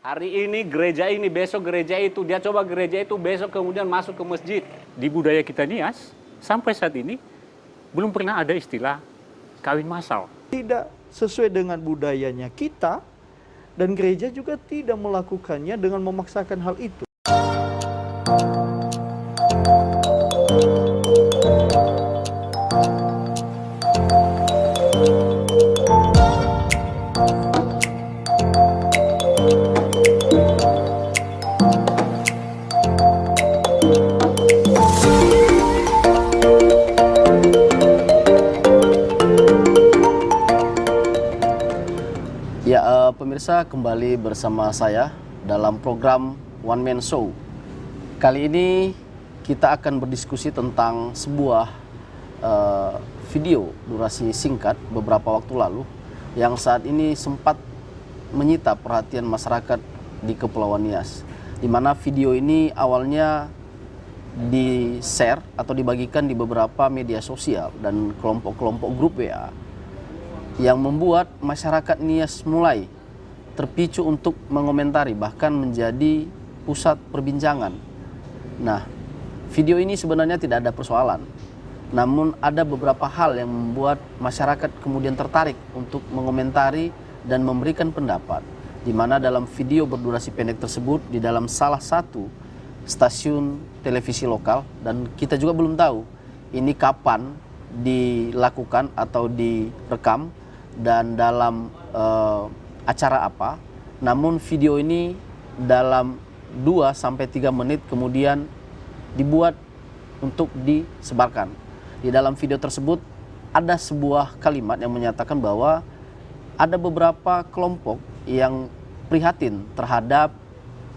Hari ini gereja ini, besok gereja itu, dia coba gereja itu, besok kemudian masuk ke masjid. Di budaya kita Nias, sampai saat ini belum pernah ada istilah kawin massal. Tidak sesuai dengan budayanya kita, dan gereja juga tidak melakukannya dengan memaksakan hal itu. Pemirsa, kembali bersama saya dalam program One Man Show. Kali ini kita akan berdiskusi tentang sebuah video durasi singkat beberapa waktu lalu yang saat ini sempat menyita perhatian masyarakat di Kepulauan Nias, di mana video ini awalnya di-share atau dibagikan di beberapa media sosial dan kelompok-kelompok grup WA yang membuat masyarakat Nias mulai terpicu untuk mengomentari, bahkan menjadi pusat perbincangan. Nah, video ini sebenarnya tidak ada persoalan, namun ada beberapa hal yang membuat masyarakat kemudian tertarik untuk mengomentari dan memberikan pendapat, di mana dalam video berdurasi pendek tersebut di dalam salah satu stasiun televisi lokal, dan kita juga belum tahu ini kapan dilakukan atau direkam dan dalam acara apa, namun video ini dalam 2-3 menit kemudian dibuat untuk disebarkan. Di dalam video tersebut ada sebuah kalimat yang menyatakan bahwa ada beberapa kelompok yang prihatin terhadap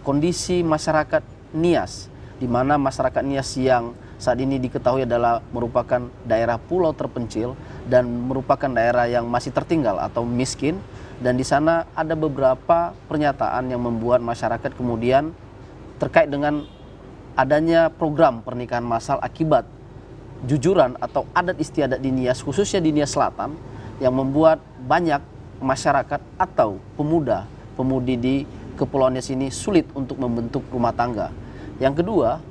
kondisi masyarakat Nias, di mana masyarakat Nias yang saat ini diketahui adalah merupakan daerah pulau terpencil dan merupakan daerah yang masih tertinggal atau miskin. Dan di sana ada beberapa pernyataan yang membuat masyarakat kemudian terkait dengan adanya program pernikahan massal akibat jujuran atau adat istiadat di Nias, khususnya di Nias Selatan, yang membuat banyak masyarakat atau pemuda-pemudi di Kepulauan Nias ini sulit untuk membentuk rumah tangga. Yang kedua,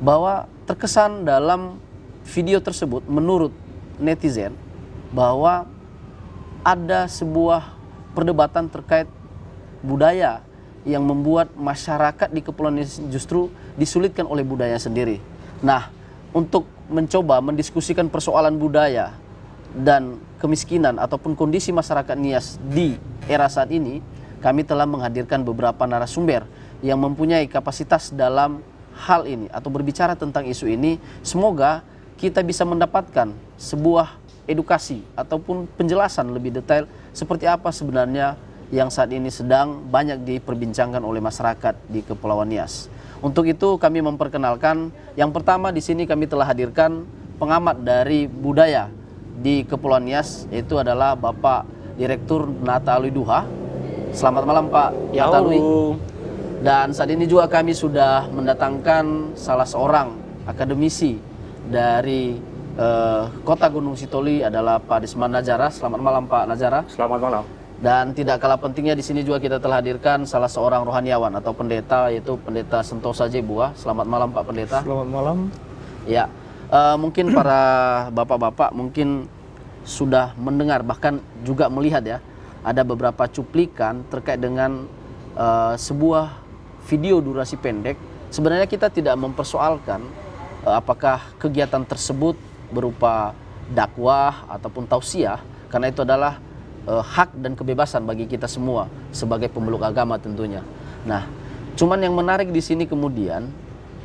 bahwa terkesan dalam video tersebut menurut netizen bahwa ada sebuah perdebatan terkait budaya yang membuat masyarakat di Kepulauan Nias justru disulitkan oleh budaya sendiri. Nah, untuk mencoba mendiskusikan persoalan budaya dan kemiskinan ataupun kondisi masyarakat Nias di era saat ini, kami telah menghadirkan beberapa narasumber yang mempunyai kapasitas dalam hal ini atau berbicara tentang isu ini. Semoga kita bisa mendapatkan sebuah edukasi ataupun penjelasan lebih detail seperti apa sebenarnya yang saat ini sedang banyak diperbincangkan oleh masyarakat di Kepulauan Nias. Untuk itu kami memperkenalkan, yang pertama di sini kami telah hadirkan pengamat dari budaya di Kepulauan Nias, yaitu adalah Bapak Direktur Nata Alwi Duha. Selamat malam Pak Nata Alwi. Dan saat ini juga kami sudah mendatangkan salah seorang akademisi dari Kota Gunung Sitoli, adalah Pak Desmond Najara. Selamat malam Pak Najara. Selamat malam. Dan tidak kalah pentingnya di sini juga kita telah hadirkan salah seorang rohaniawan atau pendeta, yaitu Pendeta Sentosa Jebua. Selamat malam Pak Pendeta. Selamat malam. Ya, mungkin para bapak-bapak mungkin sudah mendengar bahkan juga melihat ya, ada beberapa cuplikan terkait dengan sebuah video durasi pendek. Sebenarnya kita tidak mempersoalkan apakah kegiatan tersebut berupa dakwah ataupun tausiah, karena itu adalah hak dan kebebasan bagi kita semua sebagai pemeluk agama tentunya. Nah, cuman yang menarik di sini kemudian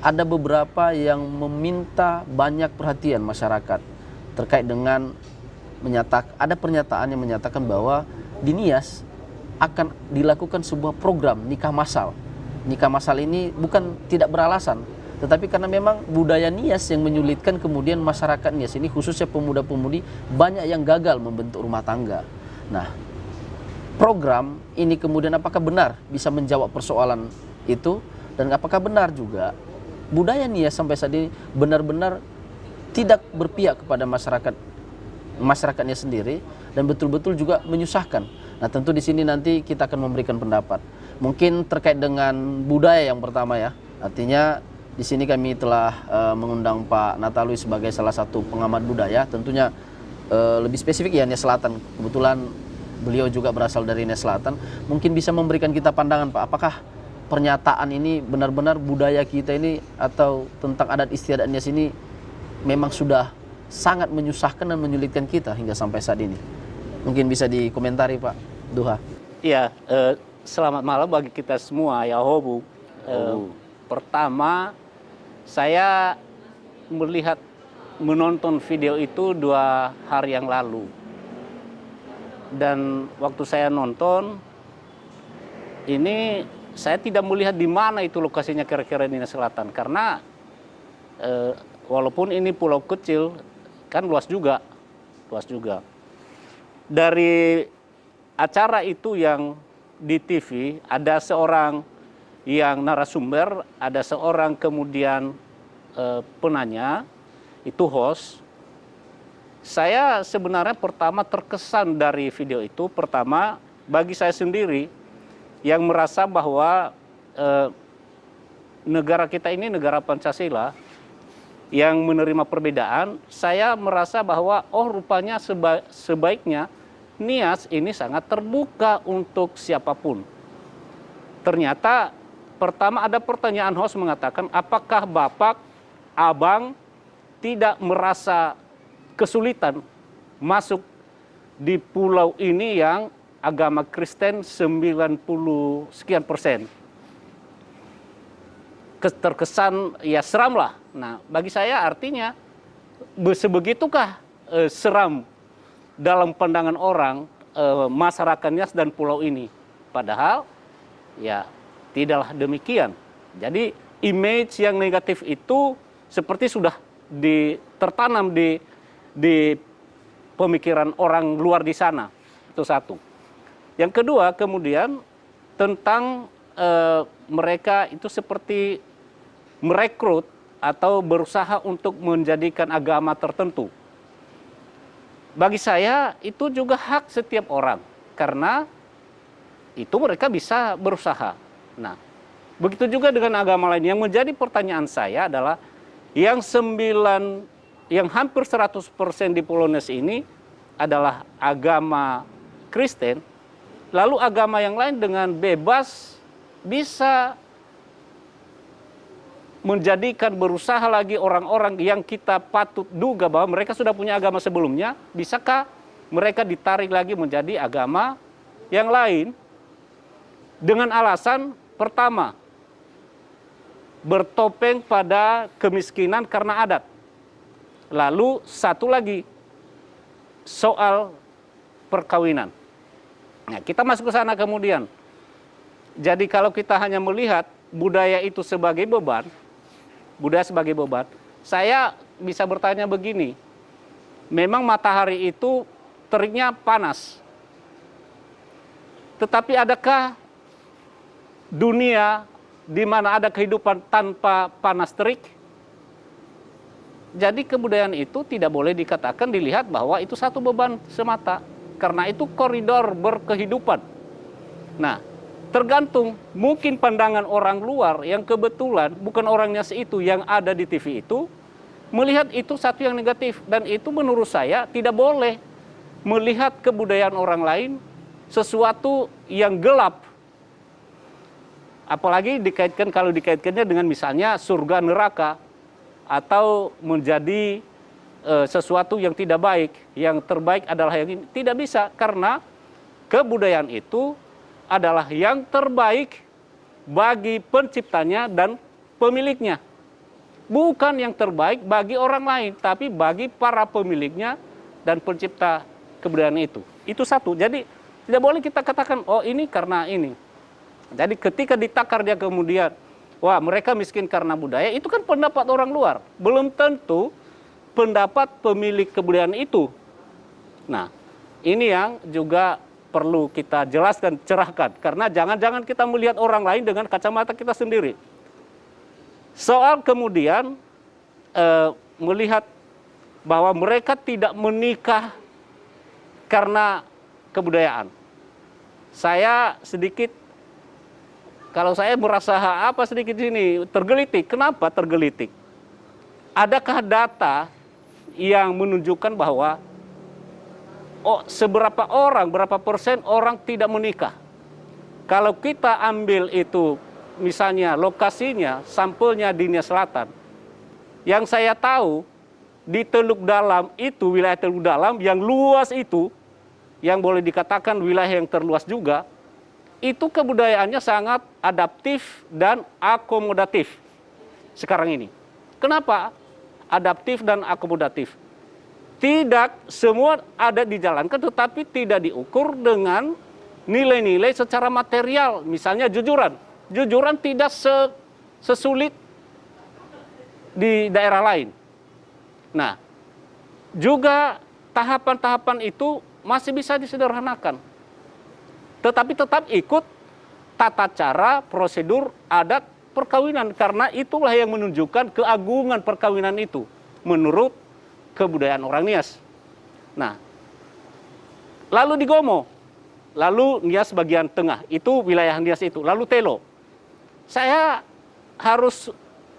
ada beberapa yang meminta banyak perhatian masyarakat terkait dengan ada pernyataan yang menyatakan bahwa di Nias akan dilakukan sebuah program nikah massal. Nikah massal ini bukan tidak beralasan, tetapi karena memang budaya Nias yang menyulitkan kemudian masyarakat Nias ini, khususnya pemuda-pemudi, banyak yang gagal membentuk rumah tangga. Nah, program ini kemudian apakah benar bisa menjawab persoalan itu, dan apakah benar juga budaya Nias sampai saat ini benar-benar tidak berpihak kepada masyarakatnya sendiri dan betul-betul juga menyusahkan. Nah, tentu di sini nanti kita akan memberikan pendapat. Mungkin terkait dengan budaya yang pertama ya. Artinya di sini kami telah mengundang Pak Natalius sebagai salah satu pengamat budaya. Tentunya lebih spesifik ya Nias Selatan. Kebetulan beliau juga berasal dari Nias Selatan. Mungkin bisa memberikan kita pandangan Pak, apakah pernyataan ini benar-benar budaya kita ini atau tentang adat istiadat Nias ini memang sudah sangat menyusahkan dan menyulitkan kita hingga sampai saat ini. Mungkin bisa dikomentari Pak Duha. Iya, selamat malam bagi kita semua ya Hobu. Pertama, saya menonton video itu 2 hari yang lalu. Dan waktu saya nonton, ini saya tidak melihat di mana itu lokasinya kira-kira di Nias Selatan. Karena walaupun ini pulau kecil, kan luas juga. Dari acara itu yang di TV, ada seorang yang narasumber, ada seorang kemudian penanya, itu host. Saya sebenarnya pertama terkesan dari video itu, pertama bagi saya sendiri yang merasa bahwa negara kita ini negara Pancasila, yang menerima perbedaan, saya merasa bahwa rupanya sebaiknya Nias ini sangat terbuka untuk siapapun. Ternyata pertama ada pertanyaan host mengatakan, apakah Bapak, Abang tidak merasa kesulitan masuk di pulau ini yang agama Kristen 90 sekian %. Terkesan ya seram lah. Nah, bagi saya artinya sebegitukah seram dalam pandangan orang masyarakat Nias dan pulau ini. Padahal ya tidaklah demikian. Jadi image yang negatif itu seperti sudah tertanam di pemikiran orang luar di sana. Itu satu. Yang kedua kemudian tentang mereka itu seperti merekrut atau berusaha untuk menjadikan agama tertentu. Bagi saya itu juga hak setiap orang, karena itu mereka bisa berusaha. Nah, begitu juga dengan agama lain. Yang menjadi pertanyaan saya adalah yang hampir 100% di Pulau Nias ini adalah agama Kristen, lalu agama yang lain dengan bebas bisa menjadikan berusaha lagi orang-orang yang kita patut duga bahwa mereka sudah punya agama sebelumnya, bisakah mereka ditarik lagi menjadi agama yang lain dengan alasan pertama, bertopeng pada kemiskinan karena adat. Lalu satu lagi, soal perkawinan. Nah, kita masuk ke sana kemudian. Jadi kalau kita hanya melihat budaya itu sebagai beban, saya bisa bertanya begini, memang matahari itu teriknya panas, tetapi adakah dunia di mana ada kehidupan tanpa panas terik? Jadi kebudayaan itu tidak boleh dikatakan dilihat bahwa itu satu beban semata, karena itu koridor berkehidupan. Nah, tergantung, mungkin pandangan orang luar yang kebetulan bukan orang Nias itu yang ada di TV itu, melihat itu satu yang negatif. Dan itu menurut saya tidak boleh melihat kebudayaan orang lain sesuatu yang gelap. Apalagi kalau dikaitkannya dengan misalnya surga neraka, atau menjadi sesuatu yang tidak baik, yang terbaik adalah yang ini. Tidak bisa, karena kebudayaan itu adalah yang terbaik bagi penciptanya dan pemiliknya. Bukan yang terbaik bagi orang lain, tapi bagi para pemiliknya dan pencipta kebudayaan itu. Itu satu. Jadi tidak boleh kita katakan, ini karena ini. Jadi ketika ditakar dia kemudian, wah mereka miskin karena budaya, itu kan pendapat orang luar. Belum tentu pendapat pemilik kebudayaan itu. Nah, ini yang juga perlu kita jelaskan, cerahkan. Karena jangan-jangan kita melihat orang lain dengan kacamata kita sendiri. Soal kemudian melihat bahwa mereka tidak menikah karena kebudayaan. Saya sedikit Kalau saya merasa apa sedikit sini, tergelitik. Kenapa tergelitik? Adakah data yang menunjukkan bahwa seberapa orang, berapa persen orang tidak menikah? Kalau kita ambil itu, misalnya lokasinya, sampelnya di Nia Selatan, yang saya tahu di Teluk Dalam itu, wilayah Teluk Dalam yang luas itu, yang boleh dikatakan wilayah yang terluas juga, itu kebudayaannya sangat adaptif dan akomodatif sekarang ini. Kenapa adaptif dan akomodatif? Tidak semua ada dijalankan, tetapi tidak diukur dengan nilai-nilai secara material. Misalnya jujuran. Jujuran tidak sesulit di daerah lain. Nah, juga tahapan-tahapan itu masih bisa disederhanakan. Tetapi tetap ikut tata cara, prosedur, adat perkawinan. Karena itulah yang menunjukkan keagungan perkawinan itu menurut kebudayaan orang Nias. Nah, lalu di Gomo, lalu Nias bagian tengah, itu wilayah Nias itu. Lalu Telo. Saya harus,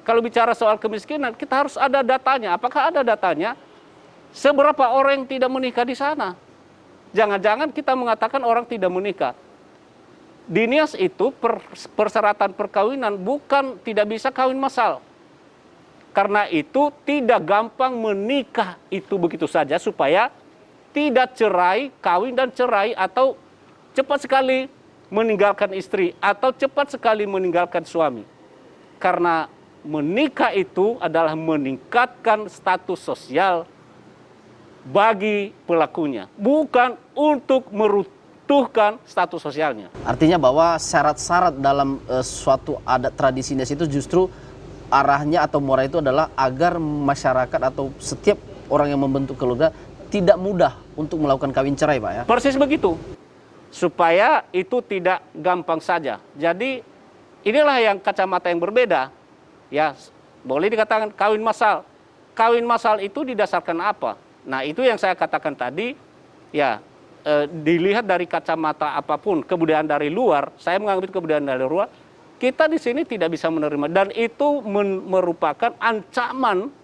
kalau bicara soal kemiskinan, kita harus ada datanya. Apakah ada datanya? Seberapa orang yang tidak menikah di sana? Jangan-jangan kita mengatakan orang tidak menikah. Di Nias itu persyaratan perkawinan bukan tidak bisa kawin massal. Karena itu tidak gampang menikah itu begitu saja supaya tidak cerai, kawin dan cerai, atau cepat sekali meninggalkan istri atau cepat sekali meninggalkan suami. Karena menikah itu adalah meningkatkan status sosial bagi pelakunya, bukan untuk meruntuhkan status sosialnya. Artinya bahwa syarat-syarat dalam suatu adat tradisi Nias itu justru arahnya atau muara itu adalah agar masyarakat atau setiap orang yang membentuk keluarga tidak mudah untuk melakukan kawin cerai, Pak ya? Persis begitu. Supaya itu tidak gampang saja. Jadi inilah yang kacamata yang berbeda. Ya, boleh dikatakan kawin massal. Kawin massal itu didasarkan apa? Nah, itu yang saya katakan tadi, ya dilihat dari kacamata apapun, kebudayaan dari luar, saya menganggap kebudayaan dari luar, kita di sini tidak bisa menerima. Dan itu merupakan ancaman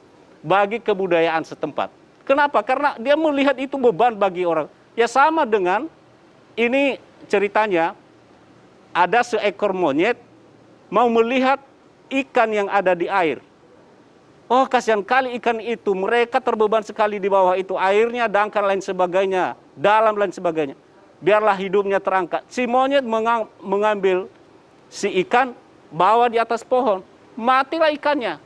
bagi kebudayaan setempat. Kenapa? Karena dia melihat itu beban bagi orang. Ya sama dengan, ini ceritanya, ada seekor monyet mau melihat ikan yang ada di air. Oh, kasihan kali ikan itu, mereka terbeban sekali di bawah itu, airnya, dangkal lain sebagainya, dalam lain sebagainya. Biarlah hidupnya terangkat. Si monyet mengambil si ikan, bawa di atas pohon, matilah ikannya.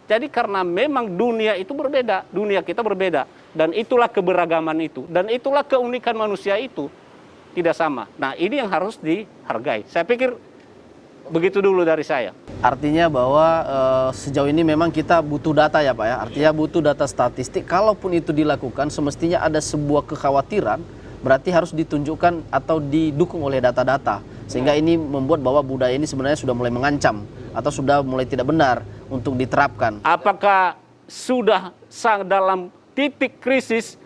Jadi karena memang dunia itu berbeda, dunia kita berbeda. Dan itulah keberagaman itu, dan itulah keunikan manusia itu, tidak sama. Nah, ini yang harus dihargai. Saya pikir begitu dulu dari saya. Artinya bahwa sejauh ini memang kita butuh data ya Pak ya. Artinya butuh data statistik. Kalaupun itu dilakukan semestinya ada sebuah kekhawatiran, berarti harus ditunjukkan atau didukung oleh data-data. Sehingga ini membuat bahwa budaya ini sebenarnya sudah mulai mengancam atau sudah mulai tidak benar untuk diterapkan. Apakah sudah dalam titik krisis,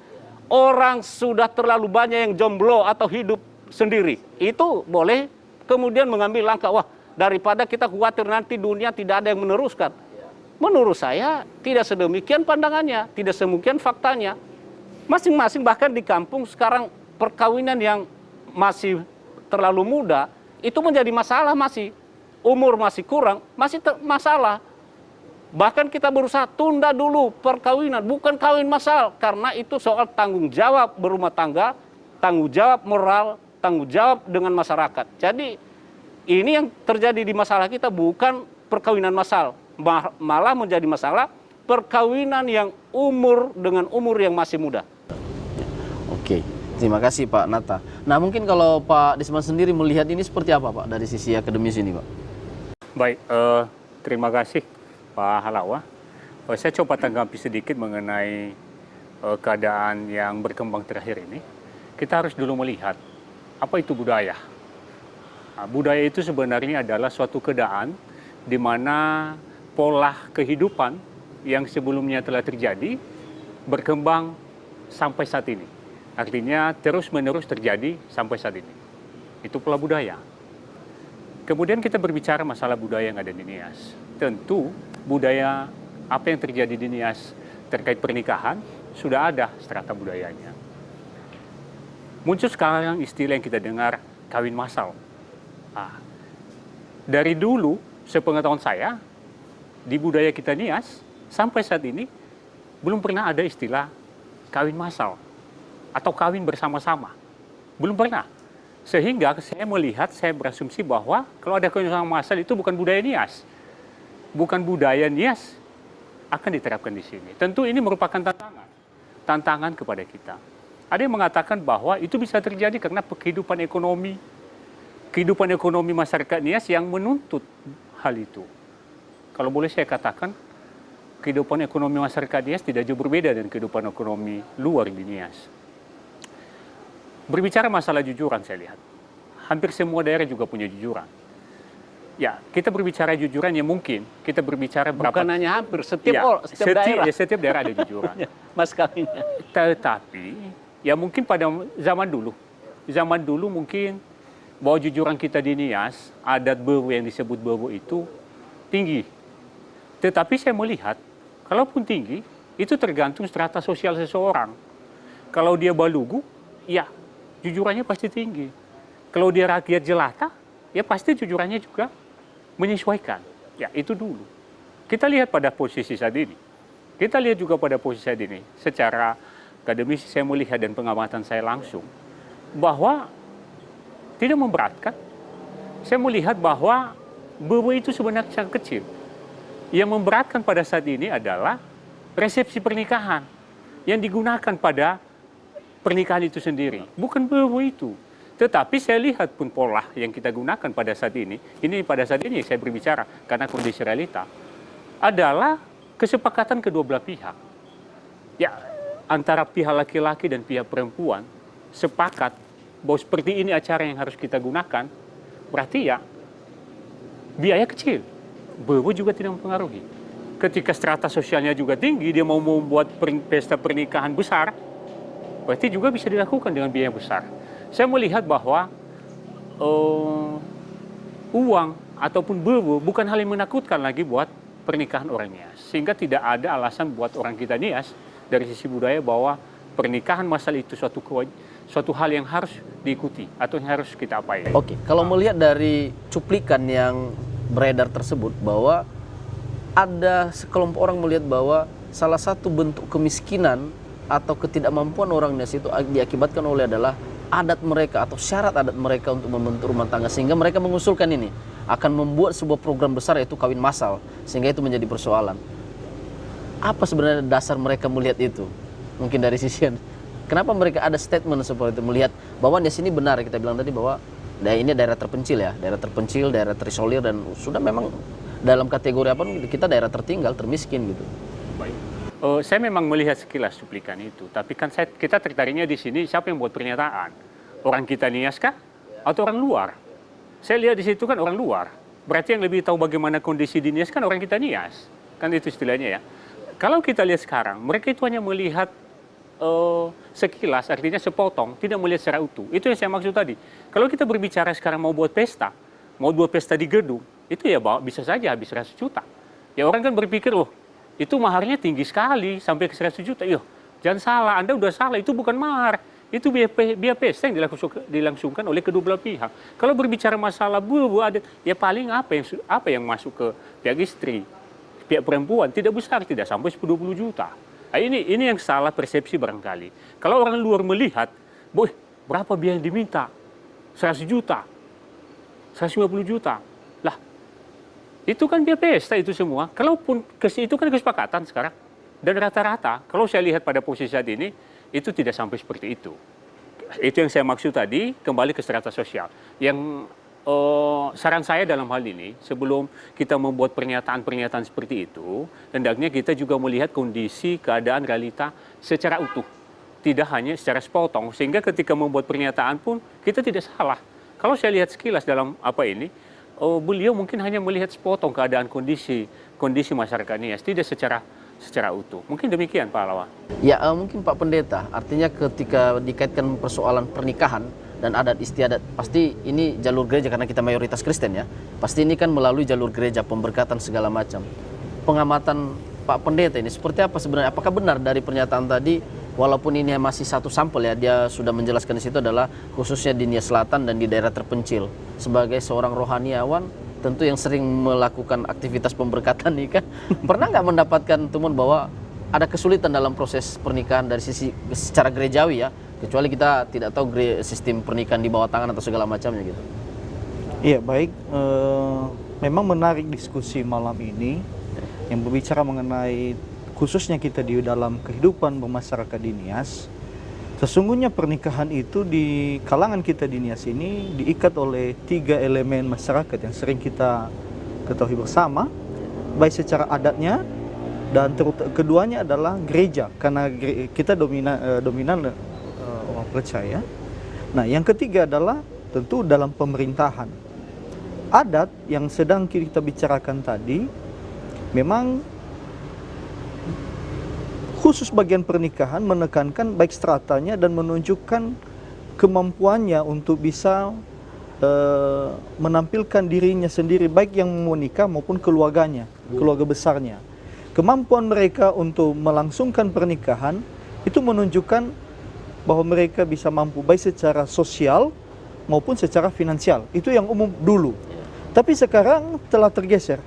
orang sudah terlalu banyak yang jomblo atau hidup sendiri? Itu boleh kemudian mengambil langkah, wah, daripada kita khawatir nanti dunia tidak ada yang meneruskan. Menurut saya tidak sedemikian pandangannya, tidak sedemikian faktanya. Masing-masing bahkan di kampung sekarang perkawinan yang masih terlalu muda itu menjadi masalah, masih umur masih kurang, masih masalah. Bahkan kita berusaha tunda dulu perkawinan, bukan kawin massal, karena itu soal tanggung jawab berumah tangga, tanggung jawab moral, tanggung jawab dengan masyarakat. Jadi ini yang terjadi di masalah kita bukan perkawinan massal, malah menjadi masalah perkawinan yang dengan umur yang masih muda. Oke, terima kasih Pak Nata. Nah mungkin kalau Pak Disman sendiri melihat ini seperti apa Pak dari sisi akademis ini Pak? Baik, terima kasih Pak Halawa. Saya coba tanggapi sedikit mengenai keadaan yang berkembang terakhir ini. Kita harus dulu melihat apa itu budaya. Nah, budaya itu sebenarnya adalah suatu keadaan di mana pola kehidupan yang sebelumnya telah terjadi berkembang sampai saat ini. Artinya terus-menerus terjadi sampai saat ini. Itu pola budaya. Kemudian kita berbicara masalah budaya yang ada di Nias. Tentu budaya apa yang terjadi di Nias terkait pernikahan sudah ada strata budayanya. Muncul sekarang istilah yang kita dengar kawin massal. Dari dulu, sepengetahuan saya, di budaya kita Nias, sampai saat ini, belum pernah ada istilah kawin massal atau kawin bersama-sama. Belum pernah. Sehingga saya melihat, saya berasumsi bahwa kalau ada kawin massal itu bukan budaya Nias. Bukan budaya Nias akan diterapkan di sini. Tentu ini merupakan tantangan kepada kita. Ada yang mengatakan bahwa itu bisa terjadi karena kehidupan ekonomi masyarakat Nias yang menuntut hal itu. Kalau boleh saya katakan, kehidupan ekonomi masyarakat Nias tidak jauh berbeda dengan kehidupan ekonomi luar di Nias. Berbicara masalah jujuran, saya lihat hampir semua daerah juga punya jujuran. Ya, kita berbicara jujuran ya mungkin kita berbicara berapa. Bukan hanya hampir, setiap daerah. Ya, setiap daerah ada jujuran. Mas kawinnya. Tetapi ya mungkin pada zaman dulu mungkin bahwa jujuran kita di Nias, adat Bewu yang disebut Bewu itu tinggi. Tetapi saya melihat, kalaupun tinggi, itu tergantung strata sosial seseorang. Kalau dia Balugu, ya jujurannya pasti tinggi. Kalau dia rakyat jelata, ya pasti jujurannya juga menyesuaikan. Ya itu dulu. Kita lihat pada posisi saat ini. Kita lihat juga pada posisi saat ini. Secara akademisi saya melihat dan pengamatan saya langsung, bahwa tidak memberatkan. Saya melihat bahwa Bewu itu sebenarnya sangat kecil. Yang memberatkan pada saat ini adalah resepsi pernikahan yang digunakan pada pernikahan itu sendiri. Bukan Bewu itu. Tetapi saya lihat pun pola yang kita gunakan pada saat ini pada saat ini saya berbicara karena kondisi realita, adalah kesepakatan kedua belah pihak. Ya, antara pihak laki-laki dan pihak perempuan sepakat bahwa seperti ini acara yang harus kita gunakan, berarti ya biaya kecil. Bewu juga tidak mempengaruhi. Ketika strata sosialnya juga tinggi, dia mau membuat pesta pernikahan besar, berarti juga bisa dilakukan dengan biaya besar. Saya melihat bahwa uang ataupun Bewu bukan hal yang menakutkan lagi buat pernikahan orang Nias. Sehingga tidak ada alasan buat orang kita Nias dari sisi budaya bahwa pernikahan massal itu suatu hal yang harus diikuti atau yang harus kita apain. Oke, kalau melihat dari cuplikan yang beredar tersebut bahwa ada sekelompok orang melihat bahwa salah satu bentuk kemiskinan atau ketidakmampuan orang Nias itu diakibatkan oleh adalah adat mereka atau syarat adat mereka untuk membentuk rumah tangga, sehingga mereka mengusulkan ini akan membuat sebuah program besar yaitu kawin massal, sehingga itu menjadi persoalan. Apa sebenarnya dasar mereka melihat itu? Mungkin dari sisi kenapa mereka ada statement seperti itu, melihat bahwa di sini benar kita bilang tadi bahwa ini daerah terpencil ya, daerah terisolir dan sudah memang dalam kategori apa kita daerah tertinggal, termiskin gitu. Baik. Saya memang melihat sekilas cuplikan itu, tapi kan kita tertariknya di sini siapa yang buat pernyataan? Orang kita Nias kah? Atau orang luar? Saya lihat di situ kan orang luar. Berarti yang lebih tahu bagaimana kondisi di Nias kan orang kita Nias. Kan itu istilahnya ya. Kalau kita lihat sekarang, mereka itu hanya melihat sekilas, artinya sepotong, tidak melihat secara utuh. Itu yang saya maksud tadi. Kalau kita berbicara sekarang mau buat pesta di gedung, itu ya bisa saja habis 100 juta. Ya orang kan berpikir, itu maharnya tinggi sekali, sampai ke 100 juta. Jangan salah, Anda udah salah, itu bukan mahar. Itu biaya pesta yang dilangsungkan oleh kedua belah pihak. Kalau berbicara masalah Bewu adat, ya paling apa yang masuk ke pihak istri, pihak perempuan, tidak besar, tidak sampai 10-20 juta. Nah, ini yang salah persepsi barangkali. Kalau orang luar melihat, berapa biaya yang diminta? 100 juta, 150 juta. Lah, itu kan biaya pesta itu semua. Kalaupun itu kan kesepakatan sekarang. Dan rata-rata, kalau saya lihat pada posisi saat ini, itu tidak sampai seperti itu. Itu yang saya maksud tadi, kembali ke strata sosial. Yang saran saya dalam hal ini, sebelum kita membuat pernyataan-pernyataan seperti itu, hendaknya kita juga melihat kondisi, keadaan, realita secara utuh. Tidak hanya secara sepotong, sehingga ketika membuat pernyataan pun kita tidak salah. Kalau saya lihat sekilas dalam beliau mungkin hanya melihat sepotong keadaan kondisi masyarakat Nias, tidak secara utuh. Mungkin demikian Pak Lawa. Ya mungkin Pak Pendeta, artinya ketika dikaitkan persoalan pernikahan dan adat istiadat. Pasti ini jalur gereja karena kita mayoritas Kristen ya. Pasti ini kan melalui jalur gereja, pemberkatan segala macam. Pengamatan Pak Pendeta ini seperti apa sebenarnya? Apakah benar dari pernyataan tadi, walaupun ini masih satu sampel ya, dia sudah menjelaskan di situ adalah khususnya di Nia Selatan dan di daerah terpencil. Sebagai seorang rohaniawan, tentu yang sering melakukan aktivitas pemberkatan ini kan, pernah nggak mendapatkan temuan bahwa ada kesulitan dalam proses pernikahan dari sisi secara gerejawi ya, kecuali kita tidak tahu sistem pernikahan di bawah tangan atau segala macamnya gitu. Iya baik, memang menarik diskusi malam ini yang berbicara mengenai khususnya kita di dalam kehidupan bermasyarakat di Nias. Sesungguhnya pernikahan itu di kalangan kita di Nias ini diikat oleh 3 elemen masyarakat yang sering kita ketahui bersama, baik secara adatnya dan keduanya adalah gereja, karena kita dominan orang percaya. Nah, yang ketiga adalah tentu dalam pemerintahan. Adat yang sedang kita bicarakan tadi memang khusus bagian pernikahan menekankan baik stratanya dan menunjukkan kemampuannya untuk bisa menampilkan dirinya sendiri, baik yang mau nikah maupun keluarganya, keluarga besarnya. Kemampuan mereka untuk melangsungkan pernikahan itu menunjukkan bahwa mereka bisa mampu baik secara sosial maupun secara finansial. Itu yang umum dulu. Tapi sekarang telah tergeser.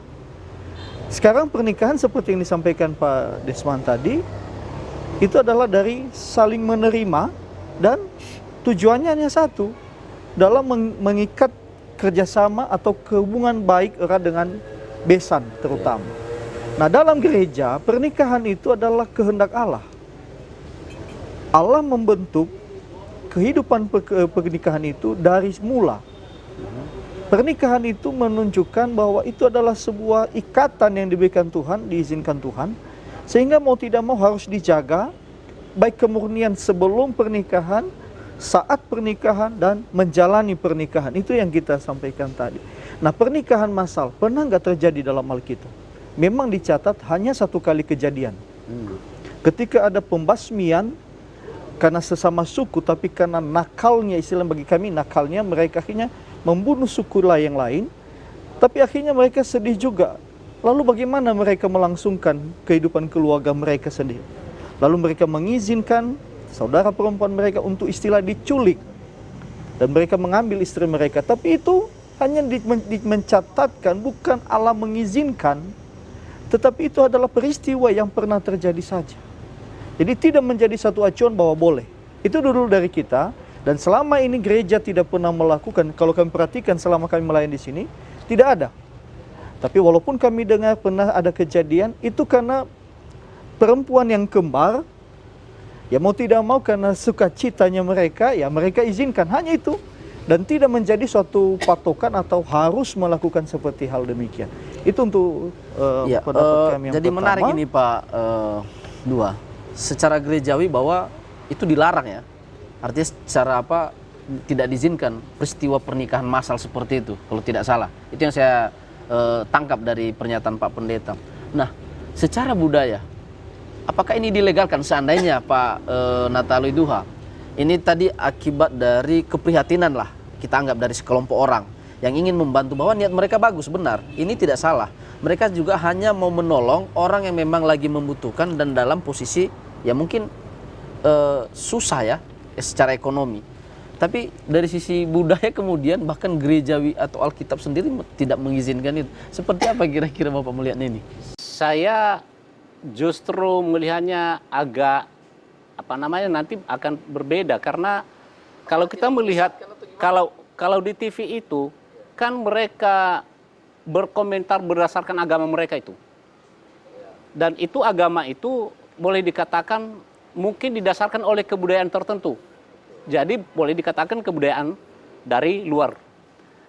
Sekarang pernikahan seperti yang disampaikan Pak Desman tadi, itu adalah dari saling menerima dan tujuannya hanya satu, dalam mengikat kerjasama atau hubungan baik erat dengan besan terutama. Nah, dalam gereja, pernikahan itu adalah kehendak Allah. Allah membentuk kehidupan pernikahan itu dari mula. Pernikahan itu menunjukkan bahwa itu adalah sebuah ikatan yang diberikan Tuhan, diizinkan Tuhan, sehingga mau tidak mau harus dijaga, baik kemurnian sebelum pernikahan, saat pernikahan, dan menjalani pernikahan. Itu yang kita sampaikan tadi. Nah, pernikahan massal pernah nggak terjadi dalam Alkitab? Memang dicatat hanya 1 kali kejadian. Ketika ada pembasmian karena sesama suku, tapi karena nakalnya, istilah bagi kami nakalnya, mereka akhirnya membunuh suku yang lain, tapi akhirnya mereka sedih juga. Lalu bagaimana mereka melangsungkan kehidupan keluarga mereka sendiri? Lalu mereka mengizinkan saudara perempuan mereka untuk istilah diculik, dan mereka mengambil istri mereka. Tapi itu hanya mencatatkan, bukan Allah mengizinkan, tetapi itu adalah peristiwa yang pernah terjadi saja. Jadi tidak menjadi satu acuan bahwa boleh. Itu dulu dari kita, dan selama ini gereja tidak pernah melakukan. Kalau kami perhatikan selama kami melayani di sini, tidak ada. Tapi walaupun kami dengar pernah ada kejadian, itu karena perempuan yang kembar, ya mau tidak mau karena sukacitanya mereka, ya mereka izinkan, hanya itu. Dan tidak menjadi suatu patokan atau harus melakukan seperti hal demikian. Itu untuk pendapat kami yang jadi pertama. menarik ini Pak Dua, secara gerejawi bahwa itu dilarang ya, artinya secara apa tidak diizinkan peristiwa pernikahan massal seperti itu kalau tidak salah. Itu yang saya tangkap dari pernyataan Pak Pendeta. Nah, secara budaya apakah ini dilegalkan seandainya Pak Natalui Duha? Ini tadi akibat dari keprihatinan lah, kita anggap dari sekelompok orang yang ingin membantu, bahwa niat mereka bagus, benar, ini tidak salah. Mereka juga hanya mau menolong orang yang memang lagi membutuhkan dan dalam posisi ya mungkin susah ya secara ekonomi. Tapi dari sisi budaya kemudian bahkan gerejawi atau Alkitab sendiri tidak mengizinkan itu. Seperti apa kira-kira Bapak melihat ini? Saya justru melihatnya agak nanti akan berbeda, karena kalau kita melihat kalau di TV itu kan mereka berkomentar berdasarkan agama mereka itu, dan itu agama itu boleh dikatakan mungkin didasarkan oleh kebudayaan tertentu, jadi boleh dikatakan kebudayaan dari luar.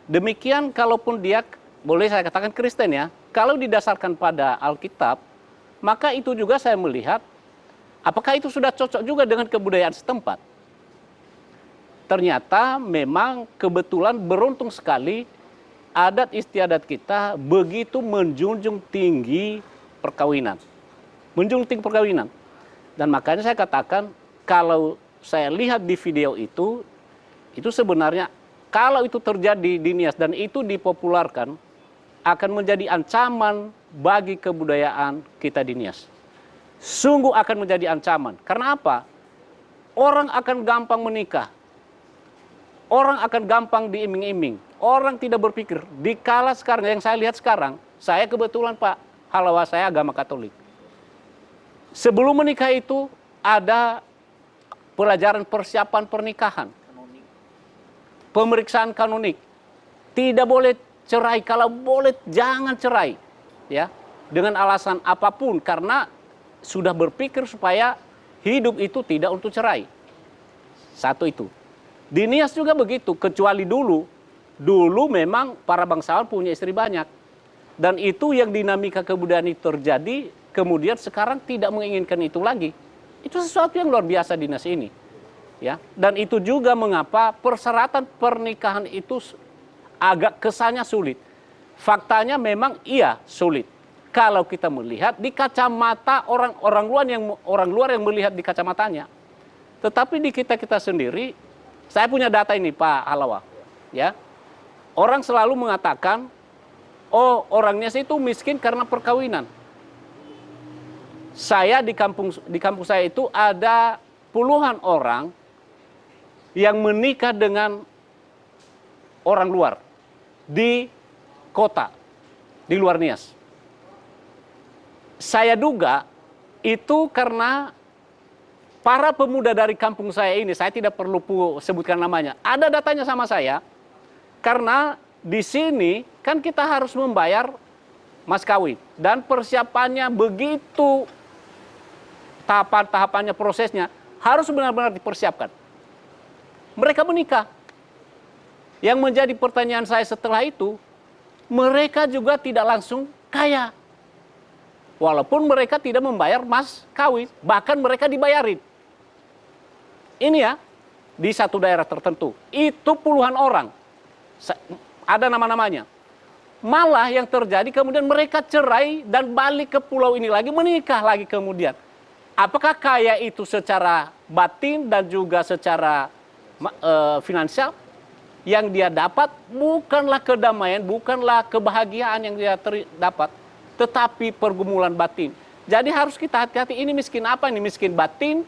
Demikian kalaupun dia boleh saya katakan Kristen ya, kalau didasarkan pada Alkitab, maka itu juga saya melihat apakah itu sudah cocok juga dengan kebudayaan setempat? Ternyata memang kebetulan beruntung sekali adat istiadat kita begitu menjunjung tinggi perkawinan. Menjunjung tinggi perkawinan. Dan makanya saya katakan kalau saya lihat di video Itu sebenarnya kalau itu terjadi di Nias dan itu dipopulerkan, akan menjadi ancaman bagi kebudayaan kita di Nias. Sungguh akan menjadi ancaman. Karena apa? Orang akan gampang menikah. Orang akan gampang diiming-iming. Orang tidak berpikir. Dikala sekarang, yang saya lihat sekarang, saya kebetulan Pak Halawa, saya agama Katolik. Sebelum menikah itu ada pelajaran persiapan pernikahan. Pemeriksaan kanonik. Tidak boleh cerai, kalau boleh jangan cerai. Ya, dengan alasan apapun, karena sudah berpikir supaya hidup itu tidak untuk cerai. Satu itu. Di Nias juga begitu, kecuali dulu memang para bangsawan punya istri banyak. Dan itu yang dinamika kebudayaan itu terjadi, kemudian sekarang tidak menginginkan itu lagi. Itu sesuatu yang luar biasa di Nias ini. Ya, dan itu juga mengapa persyaratan pernikahan itu agak kesannya sulit. Faktanya memang iya sulit. Kalau kita melihat di kacamata orang luar yang melihat di kacamatanya. Tetapi di kita sendiri, saya punya data ini Pak Halawa. Ya. Orang selalu mengatakan, oh orangnya itu miskin karena perkawinan. Saya di kampung saya itu ada puluhan orang yang menikah dengan orang luar di kota, di luar Nias. Saya duga itu karena para pemuda dari kampung saya ini, saya tidak perlu sebutkan namanya, ada datanya sama saya, karena di sini kan kita harus membayar mas kawin, dan persiapannya begitu, tahapannya, prosesnya, harus benar-benar dipersiapkan. Mereka menikah. Yang menjadi pertanyaan saya setelah itu, mereka juga tidak langsung kaya. Walaupun mereka tidak membayar mas kawin, bahkan mereka dibayarin. Ini ya, di satu daerah tertentu. Itu puluhan orang. Ada nama-namanya. Malah yang terjadi kemudian mereka cerai dan balik ke pulau ini lagi, menikah lagi kemudian. Apakah kaya itu secara batin dan juga secara finansial? Yang dia dapat bukanlah kedamaian, bukanlah kebahagiaan yang dia dapat, tetapi pergumulan batin. Jadi harus kita hati-hati, ini miskin apa? Ini miskin batin,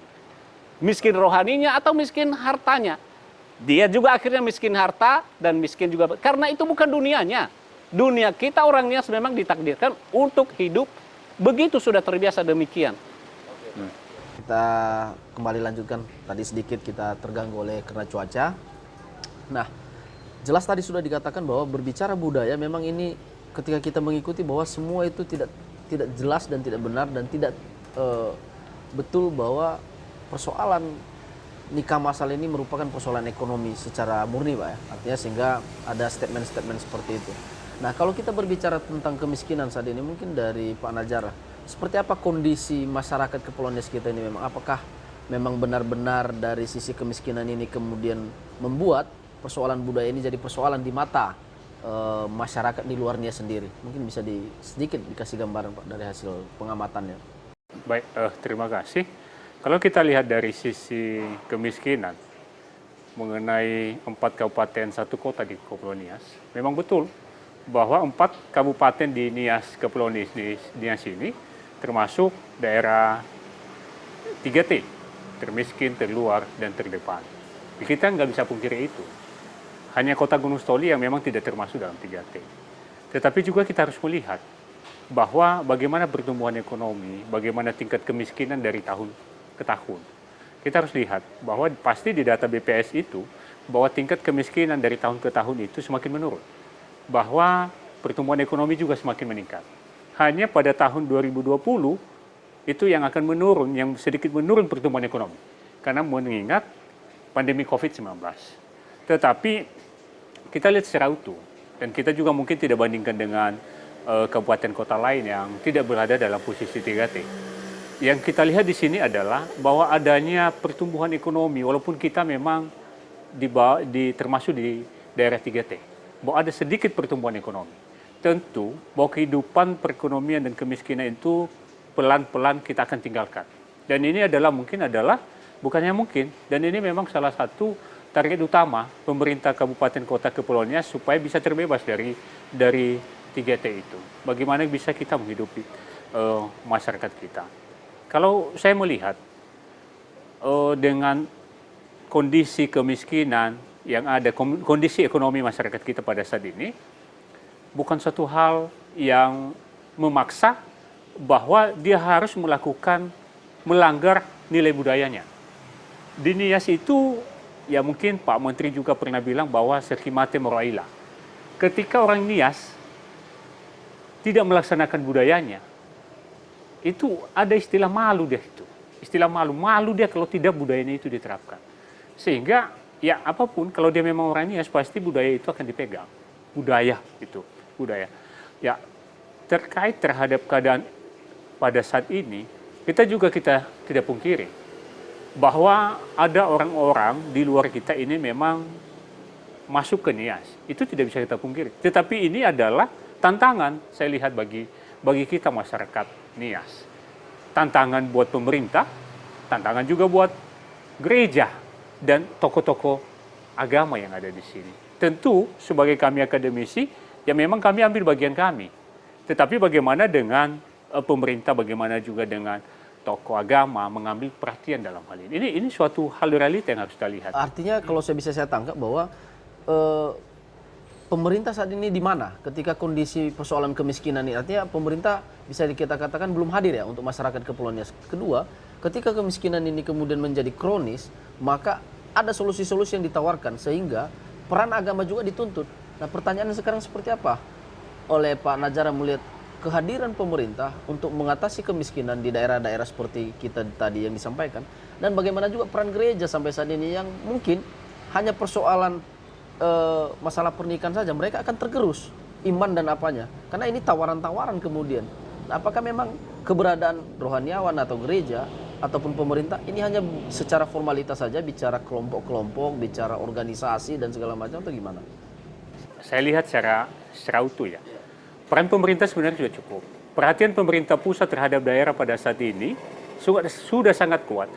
miskin rohaninya, atau miskin hartanya. Dia juga akhirnya miskin harta dan miskin juga, karena itu bukan dunianya. Dunia kita orang Nias memang ditakdirkan untuk hidup, begitu sudah terbiasa demikian. Kita kembali lanjutkan, tadi sedikit kita terganggu oleh karena cuaca. Nah, jelas tadi sudah dikatakan bahwa berbicara budaya memang ini ketika kita mengikuti bahwa semua itu tidak jelas dan tidak benar dan tidak betul bahwa persoalan nikah masal ini merupakan persoalan ekonomi secara murni Pak ya. Artinya sehingga ada statement-statement seperti itu. Nah, kalau kita berbicara tentang kemiskinan saat ini mungkin dari Pak Najara, seperti apa kondisi masyarakat Kepulauan Nias kita ini memang? Apakah memang benar-benar dari sisi kemiskinan ini kemudian membuat persoalan budaya ini jadi persoalan di mata masyarakat di luar Nias sendiri? Mungkin bisa sedikit dikasih gambaran Pak dari hasil pengamatannya. Baik, terima kasih. Kalau kita lihat dari sisi kemiskinan mengenai 4 kabupaten 1 kota di Kepulauan Nias, memang betul bahwa 4 kabupaten di Nias, Kepulauan Nias ini termasuk daerah 3T, termiskin, terluar, dan terdepan. Kita nggak bisa pungkiri itu. Hanya kota Gunung Stoli yang memang tidak termasuk dalam 3T. Tetapi juga kita harus melihat bahwa bagaimana pertumbuhan ekonomi, bagaimana tingkat kemiskinan dari tahun ke tahun. Kita harus lihat bahwa pasti di data BPS itu, bahwa tingkat kemiskinan dari tahun ke tahun itu semakin menurun. Bahwa pertumbuhan ekonomi juga semakin meningkat. Hanya pada tahun 2020 itu yang akan menurun, yang sedikit menurun pertumbuhan ekonomi. Karena mengingat pandemi COVID-19. Tetapi kita lihat secara utuh. Dan kita juga mungkin tidak bandingkan dengan kabupaten kota lain yang tidak berada dalam posisi 3T. Yang kita lihat di sini adalah bahwa adanya pertumbuhan ekonomi, walaupun kita memang termasuk di daerah 3T. Bahwa ada sedikit pertumbuhan ekonomi. Tentu bahwa kehidupan perekonomian dan kemiskinan itu pelan-pelan kita akan tinggalkan. Dan ini adalah bukannya mungkin, dan ini memang salah satu target utama pemerintah Kabupaten Kota Kepulauan Nias supaya bisa terbebas dari 3T itu. Bagaimana bisa kita menghidupi masyarakat kita. Kalau saya melihat dengan kondisi kemiskinan yang ada, kondisi ekonomi masyarakat kita pada saat ini, bukan satu hal yang memaksa bahwa dia harus melanggar nilai budayanya. Di Nias itu, ya mungkin Pak Menteri juga pernah bilang bahwa sekimate moroila. Ketika orang Nias tidak melaksanakan budayanya, itu ada istilah malu dia itu. Istilah malu dia kalau tidak budayanya itu diterapkan. Sehingga ya apapun, kalau dia memang orang Nias, pasti budaya itu akan dipegang. Budaya itu, budaya. Ya, terkait terhadap keadaan pada saat ini, kita tidak pungkiri bahwa ada orang-orang di luar kita ini memang masuk ke Nias. Itu tidak bisa kita pungkiri. Tetapi ini adalah tantangan, saya lihat bagi kita masyarakat Nias. Tantangan buat pemerintah, tantangan juga buat gereja dan tokoh-tokoh agama yang ada di sini. Tentu sebagai kami akademisi, ya memang kami ambil bagian kami. Tetapi bagaimana dengan pemerintah, bagaimana juga dengan tokoh agama mengambil perhatian dalam hal ini. Ini suatu hal realita yang harus kita lihat. Artinya kalau saya tangkap bahwa pemerintah saat ini di mana ketika kondisi persoalan kemiskinan ini? Artinya pemerintah bisa kita katakan belum hadir ya untuk masyarakat Kepulauan Nias. Kedua, ketika kemiskinan ini kemudian menjadi kronis, maka ada solusi-solusi yang ditawarkan sehingga peran agama juga dituntut. Nah, pertanyaannya sekarang seperti apa oleh Pak Najara melihat kehadiran pemerintah untuk mengatasi kemiskinan di daerah-daerah seperti kita tadi yang disampaikan, dan bagaimana juga peran gereja sampai saat ini yang mungkin hanya persoalan masalah pernikahan saja mereka akan tergerus iman dan apanya, karena ini tawaran-tawaran kemudian. Nah, apakah memang keberadaan rohaniawan atau gereja ataupun pemerintah ini hanya secara formalitas saja, bicara kelompok-kelompok, bicara organisasi dan segala macam, atau gimana? Saya lihat secara utuh ya. Peran pemerintah sebenarnya sudah cukup. Perhatian pemerintah pusat terhadap daerah pada saat ini sudah sangat kuat.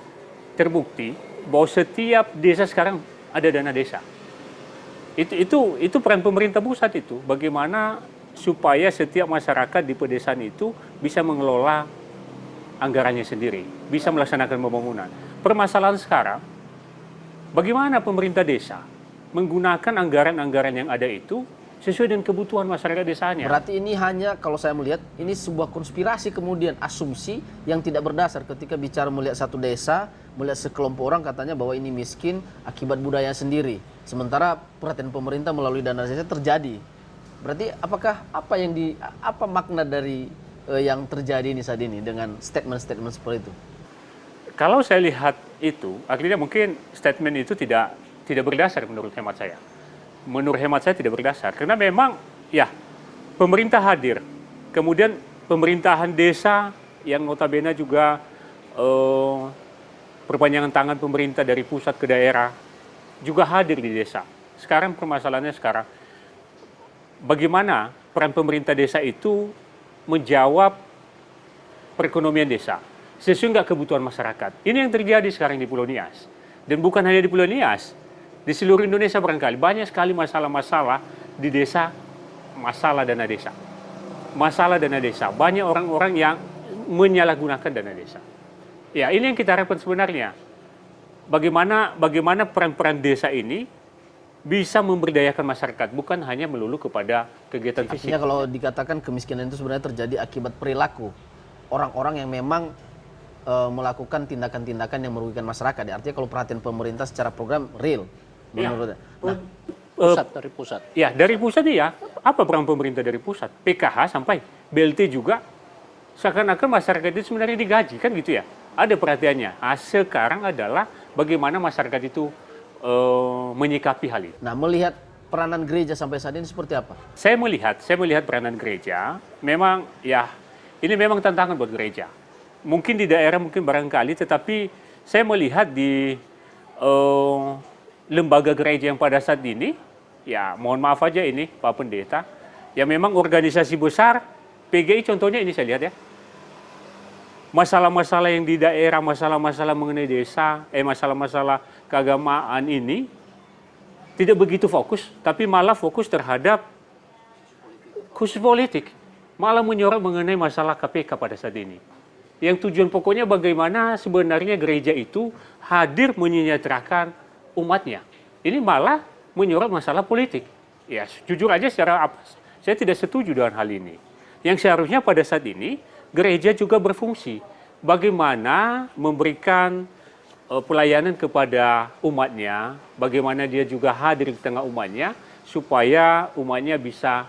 Terbukti bahwa setiap desa sekarang ada dana desa. Itu peran pemerintah pusat itu. Bagaimana supaya setiap masyarakat di pedesaan itu bisa mengelola anggarannya sendiri, bisa melaksanakan pembangunan. Permasalahan sekarang, bagaimana pemerintah desa menggunakan anggaran-anggaran yang ada itu sesuai dengan kebutuhan masyarakat desanya. Berarti ini hanya, kalau saya melihat, ini sebuah konspirasi kemudian, asumsi yang tidak berdasar ketika bicara melihat satu desa, melihat sekelompok orang katanya bahwa ini miskin akibat budaya sendiri. Sementara perhatian pemerintah melalui dana desa terjadi. Berarti apa makna dari yang terjadi ini saat ini dengan statement-statement seperti itu? Kalau saya lihat itu, akhirnya mungkin statement itu tidak berdasar menurut hemat saya. Menurut hemat saya tidak berdasar, karena memang ya pemerintah hadir, kemudian pemerintahan desa yang notabene juga perpanjangan tangan pemerintah dari pusat ke daerah juga hadir di desa. Sekarang permasalahannya bagaimana peran pemerintah desa itu menjawab perekonomian desa sesuai nggak kebutuhan masyarakat. Ini yang terjadi sekarang di Pulau Nias, dan bukan hanya di Pulau Nias. Di seluruh Indonesia barangkali banyak sekali masalah-masalah di desa, masalah dana desa. Masalah dana desa, banyak orang-orang yang menyalahgunakan dana desa. Ya, ini yang kita harapkan sebenarnya. Bagaimana peran-peran desa ini bisa memberdayakan masyarakat, bukan hanya melulu kepada kegiatan fisik. Artinya kalau dikatakan kemiskinan itu sebenarnya terjadi akibat perilaku orang-orang yang memang melakukan tindakan-tindakan yang merugikan masyarakat. Artinya kalau perhatian pemerintah secara program real. Menurut Dari pusat. Ya, dari pusat ya. Apa peran pemerintah dari pusat? PKH sampai BLT juga. Seakan-akan masyarakat itu sebenarnya digaji, kan gitu ya. Ada perhatiannya. Sekarang adalah bagaimana masyarakat itu menyikapi hal itu. Nah, melihat peranan gereja sampai saat ini seperti apa? Saya melihat peranan gereja, memang ya ini memang tantangan buat gereja. Mungkin di daerah mungkin barangkali, tetapi saya melihat di lembaga gereja yang pada saat ini, ya mohon maaf aja ini Pak Pendeta, ya memang organisasi besar, PGI contohnya ini saya lihat ya. Masalah-masalah yang di daerah, masalah-masalah mengenai desa, masalah-masalah keagamaan ini, tidak begitu fokus, tapi malah fokus terhadap khusus politik, malah menyorot mengenai masalah KPK pada saat ini. Yang tujuan pokoknya bagaimana sebenarnya gereja itu hadir menyejahterakan umatnya. Ini malah menyorot masalah politik. Ya, jujur aja saya tidak setuju dengan hal ini. Yang seharusnya pada saat ini gereja juga berfungsi. Bagaimana memberikan pelayanan kepada umatnya, bagaimana dia juga hadir di tengah umatnya, supaya umatnya bisa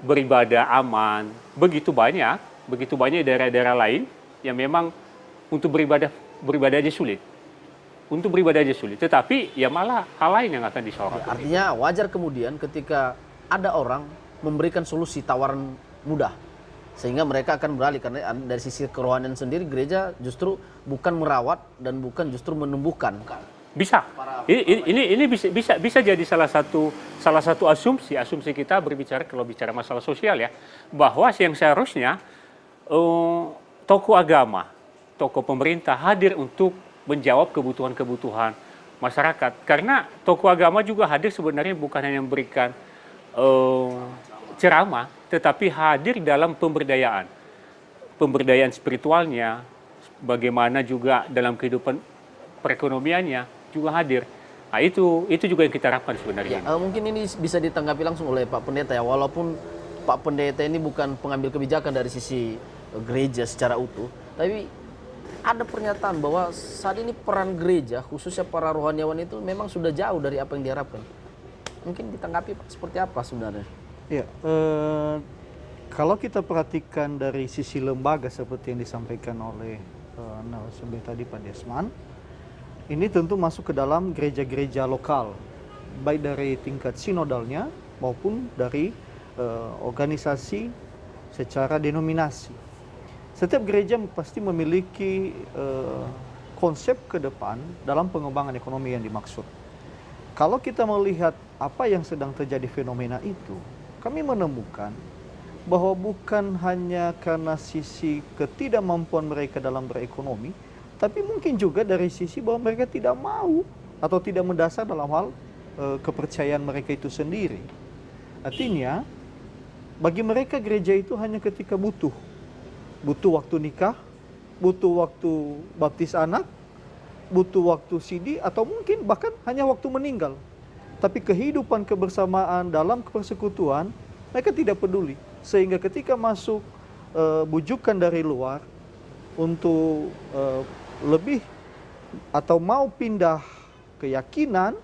beribadah aman. Begitu banyak daerah-daerah lain yang memang untuk beribadah aja sulit. Untuk beribadah aja sulit, tetapi ya malah hal lain yang akan disorot. Artinya wajar kemudian ketika ada orang memberikan solusi tawaran mudah, sehingga mereka akan beralih, karena dari sisi kerohanian sendiri gereja justru bukan merawat dan bukan justru menumbuhkan. Bisa. Ini bisa jadi salah satu asumsi kita berbicara kalau bicara masalah sosial ya, bahwa yang seharusnya tokoh agama, tokoh pemerintah hadir untuk menjawab kebutuhan-kebutuhan masyarakat. Karena tokoh agama juga hadir sebenarnya bukan hanya memberikan ceramah, tetapi hadir dalam pemberdayaan spiritualnya, bagaimana juga dalam kehidupan perekonomiannya juga hadir. Nah, itu juga yang kita harapkan sebenarnya. Ya, mungkin ini bisa ditanggapi langsung oleh Pak Pendeta ya, walaupun Pak Pendeta ini bukan pengambil kebijakan dari sisi gereja secara utuh, tapi ada pernyataan bahwa saat ini peran gereja, khususnya para rohaniawan itu memang sudah jauh dari apa yang diharapkan. Mungkin ditanggapi Pak, seperti apa sebenarnya? Ya, kalau kita perhatikan dari sisi lembaga seperti yang disampaikan oleh narasumber tadi Pak Desman, ini tentu masuk ke dalam gereja-gereja lokal, baik dari tingkat sinodalnya maupun dari organisasi secara denominasi. Setiap gereja pasti memiliki konsep ke depan dalam pengembangan ekonomi yang dimaksud. Kalau kita melihat apa yang sedang terjadi fenomena itu, kami menemukan bahwa bukan hanya karena sisi ketidakmampuan mereka dalam berekonomi, tapi mungkin juga dari sisi bahwa mereka tidak mau atau tidak mendasar dalam hal kepercayaan mereka itu sendiri. Artinya, bagi mereka gereja itu hanya ketika butuh waktu nikah, butuh waktu baptis anak, butuh waktu CD, atau mungkin bahkan hanya waktu meninggal. Tapi kehidupan kebersamaan dalam persekutuan, mereka tidak peduli. Sehingga ketika masuk bujukan dari luar untuk lebih atau mau pindah keyakinan,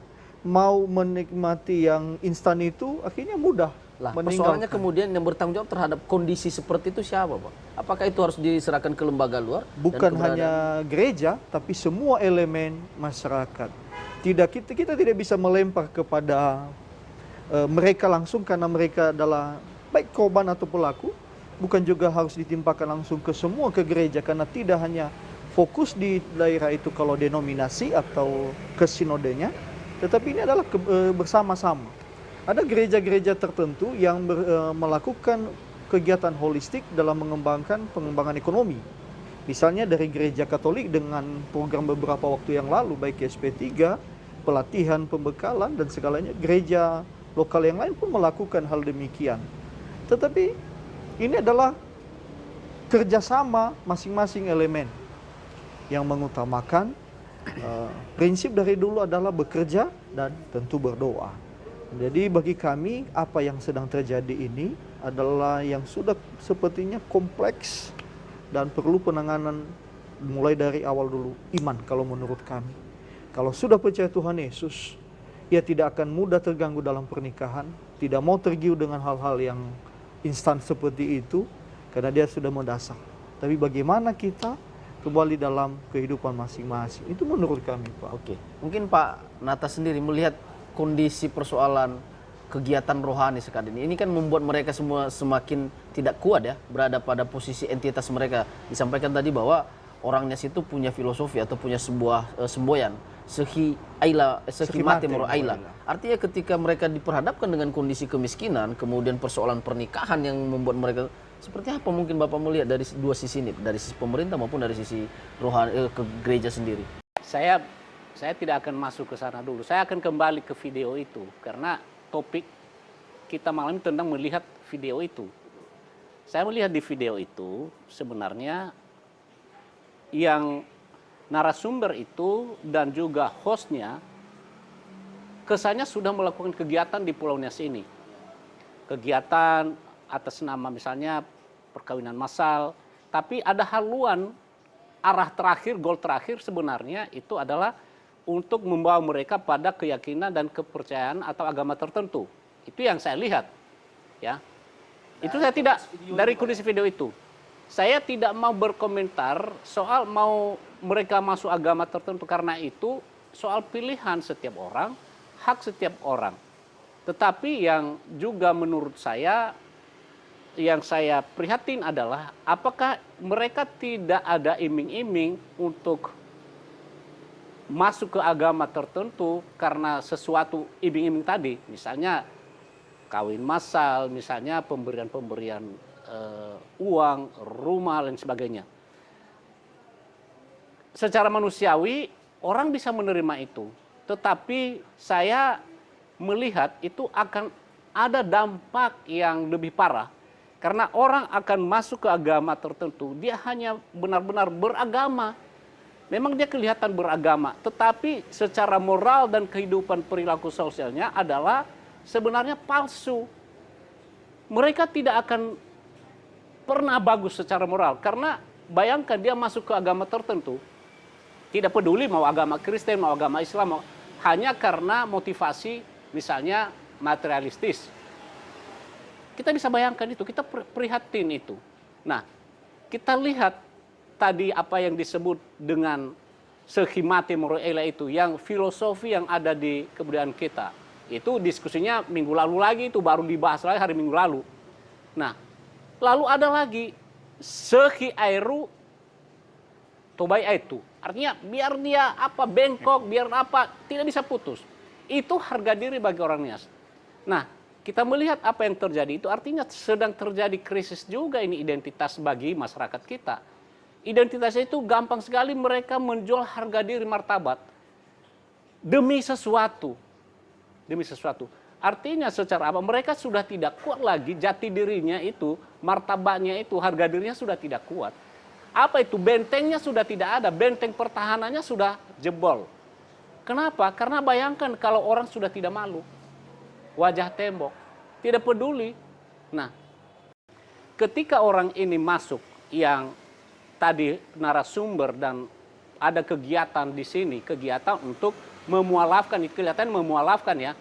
mau menikmati yang instan itu, akhirnya mudah. Lah, persoalannya kemudian yang bertanggung jawab terhadap kondisi seperti itu siapa, Pak? Apakah itu harus diserahkan ke lembaga luar? Bukan hanya gereja, tapi semua elemen masyarakat. Kita tidak bisa melempar kepada mereka langsung karena mereka adalah baik korban atau pelaku. Bukan juga harus ditimpakan langsung ke semua ke gereja, karena tidak hanya fokus di daerah itu kalau denominasi atau ke sinodenya, tetapi ini adalah bersama-sama. Ada gereja-gereja tertentu yang melakukan kegiatan holistik dalam pengembangan ekonomi. Misalnya dari gereja Katolik dengan program beberapa waktu yang lalu, baik SP3, pelatihan, pembekalan, dan segalanya. Gereja lokal yang lain pun melakukan hal demikian. Tetapi ini adalah kerjasama masing-masing elemen yang mengutamakan prinsip dari dulu adalah bekerja dan tentu berdoa. Jadi bagi kami apa yang sedang terjadi ini adalah yang sudah sepertinya kompleks dan perlu penanganan mulai dari awal dulu. Iman kalau menurut kami. Kalau sudah percaya Tuhan Yesus, ia tidak akan mudah terganggu dalam pernikahan, tidak mau tergiur dengan hal-hal yang instan seperti itu, karena dia sudah mendasar. Tapi bagaimana kita kembali dalam kehidupan masing-masing, itu menurut kami, Pak. Oke, mungkin Pak Nata sendiri melihat kondisi persoalan kegiatan rohani sekarang ini kan membuat mereka semua semakin tidak kuat ya, berada pada posisi entitas mereka. Disampaikan tadi bahwa orangnya situ punya filosofi atau punya sebuah semboyan, sehi mati moro aila. Artinya ketika mereka diperhadapkan dengan kondisi kemiskinan, kemudian persoalan pernikahan yang membuat mereka, seperti apa mungkin Bapak melihat dari dua sisi ini, dari sisi pemerintah maupun dari sisi rohani ke gereja sendiri? Saya saya tidak akan masuk ke sana dulu. Saya akan kembali ke video itu karena topik kita malam ini tentang melihat video itu. Saya melihat di video itu sebenarnya yang narasumber itu dan juga hostnya kesannya sudah melakukan kegiatan di Pulau Nias ini. Kegiatan atas nama misalnya perkawinan massal, tapi ada haluan arah terakhir, goal terakhir sebenarnya itu adalah untuk membawa mereka pada keyakinan dan kepercayaan atau agama tertentu. Itu yang saya lihat. Ya. Itu saya tidak dari kondisi video itu. Saya tidak mau berkomentar soal mau mereka masuk agama tertentu karena itu soal pilihan setiap orang, hak setiap orang. Tetapi yang juga menurut saya yang saya prihatin adalah apakah mereka tidak ada iming-iming untuk masuk ke agama tertentu karena sesuatu iming-iming tadi, misalnya kawin massal, misalnya pemberian-pemberian uang, rumah dan sebagainya. Secara manusiawi orang bisa menerima itu, tetapi saya melihat itu akan ada dampak yang lebih parah. Karena orang akan masuk ke agama tertentu, dia hanya benar-benar beragama. Memang dia kelihatan beragama, tetapi secara moral dan kehidupan perilaku sosialnya adalah sebenarnya palsu. Mereka tidak akan pernah bagus secara moral. Karena bayangkan dia masuk ke agama tertentu, tidak peduli mau agama Kristen, mau agama Islam, hanya karena motivasi misalnya materialistis. Kita bisa bayangkan itu, kita prihatin itu. Nah, kita lihat tadi apa yang disebut dengan sehimate moroela itu, yang filosofi yang ada di kebudayaan kita. Itu diskusinya minggu lalu lagi, itu baru dibahas lagi hari minggu lalu. Nah, lalu ada lagi sehi airu tobai itu. Artinya biar dia apa bengkok, biar apa tidak bisa putus. Itu harga diri bagi orang Nias. Nah, kita melihat apa yang terjadi itu artinya sedang terjadi krisis juga ini identitas bagi masyarakat kita. Identitasnya itu gampang sekali mereka menjual harga diri martabat demi sesuatu. Demi sesuatu. Artinya secara apa? Mereka sudah tidak kuat lagi jati dirinya itu, martabatnya itu, harga dirinya sudah tidak kuat. Apa itu? Bentengnya sudah tidak ada, benteng pertahanannya sudah jebol. Kenapa? Karena bayangkan kalau orang sudah tidak malu. Wajah tembok, tidak peduli. Nah, ketika orang ini masuk yang tadi narasumber dan ada kegiatan di sini, kegiatan untuk memualafkan, kelihatan memualafkan ya,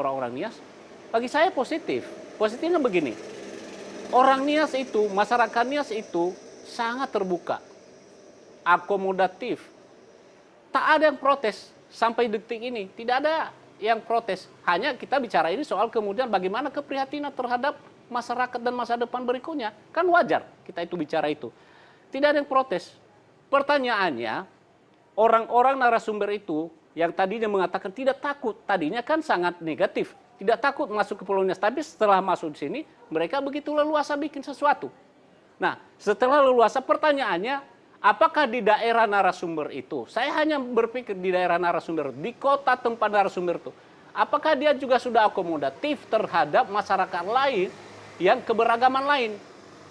orang-orang Nias. Bagi saya positif. Positifnya begini, orang Nias itu, masyarakat Nias itu sangat terbuka, akomodatif. Tak ada yang protes sampai detik ini, tidak ada yang protes. Hanya kita bicara ini soal kemudian bagaimana keprihatinan terhadap masyarakat dan masa depan berikutnya. Kan wajar kita itu bicara itu. Tidak ada yang protes. Pertanyaannya, orang-orang narasumber itu yang tadinya mengatakan tidak takut, tadinya kan sangat negatif, tidak takut masuk ke Pulau Nias, tapi setelah masuk di sini mereka begitu leluasa bikin sesuatu. Nah, setelah leluasa pertanyaannya, apakah di daerah narasumber itu, saya hanya berpikir di daerah narasumber, di kota tempat narasumber itu, apakah dia juga sudah akomodatif terhadap masyarakat lain yang keberagaman lain?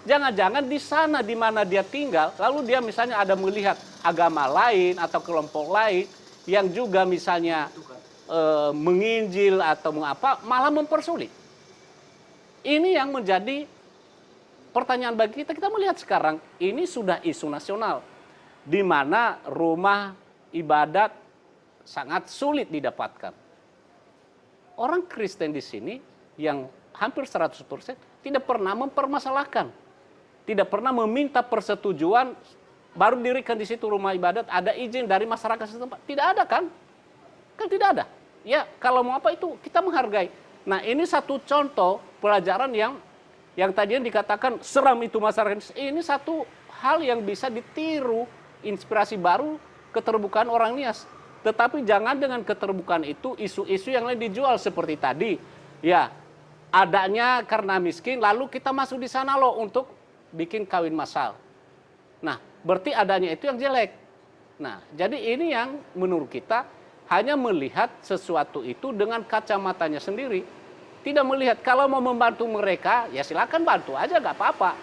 Jangan-jangan di sana di mana dia tinggal, lalu dia misalnya ada melihat agama lain atau kelompok lain yang juga misalnya menginjil atau mengapa, malah mempersulit. Ini yang menjadi pertanyaan bagi kita. Kita melihat sekarang ini sudah isu nasional, di mana rumah ibadat sangat sulit didapatkan. Orang Kristen di sini yang hampir 100% tidak pernah mempermasalahkan, tidak pernah meminta persetujuan baru dirikan di situ rumah ibadat, ada izin dari masyarakat setempat. Tidak ada kan? Kan tidak ada. Ya, kalau mau apa itu kita menghargai. Nah, ini satu contoh pelajaran yang tadinya dikatakan seram itu masyarakat. Ini satu hal yang bisa ditiru, inspirasi baru keterbukaan orang Nias. Tetapi jangan dengan keterbukaan itu isu-isu yang lain dijual seperti tadi. Ya, adanya karena miskin lalu kita masuk di sana loh untuk bikin kawin massal. Nah, berarti adanya itu yang jelek. Nah, jadi ini yang menurut kita hanya melihat sesuatu itu dengan kacamatanya sendiri. Tidak melihat kalau mau membantu mereka, ya silakan bantu aja, nggak apa-apa.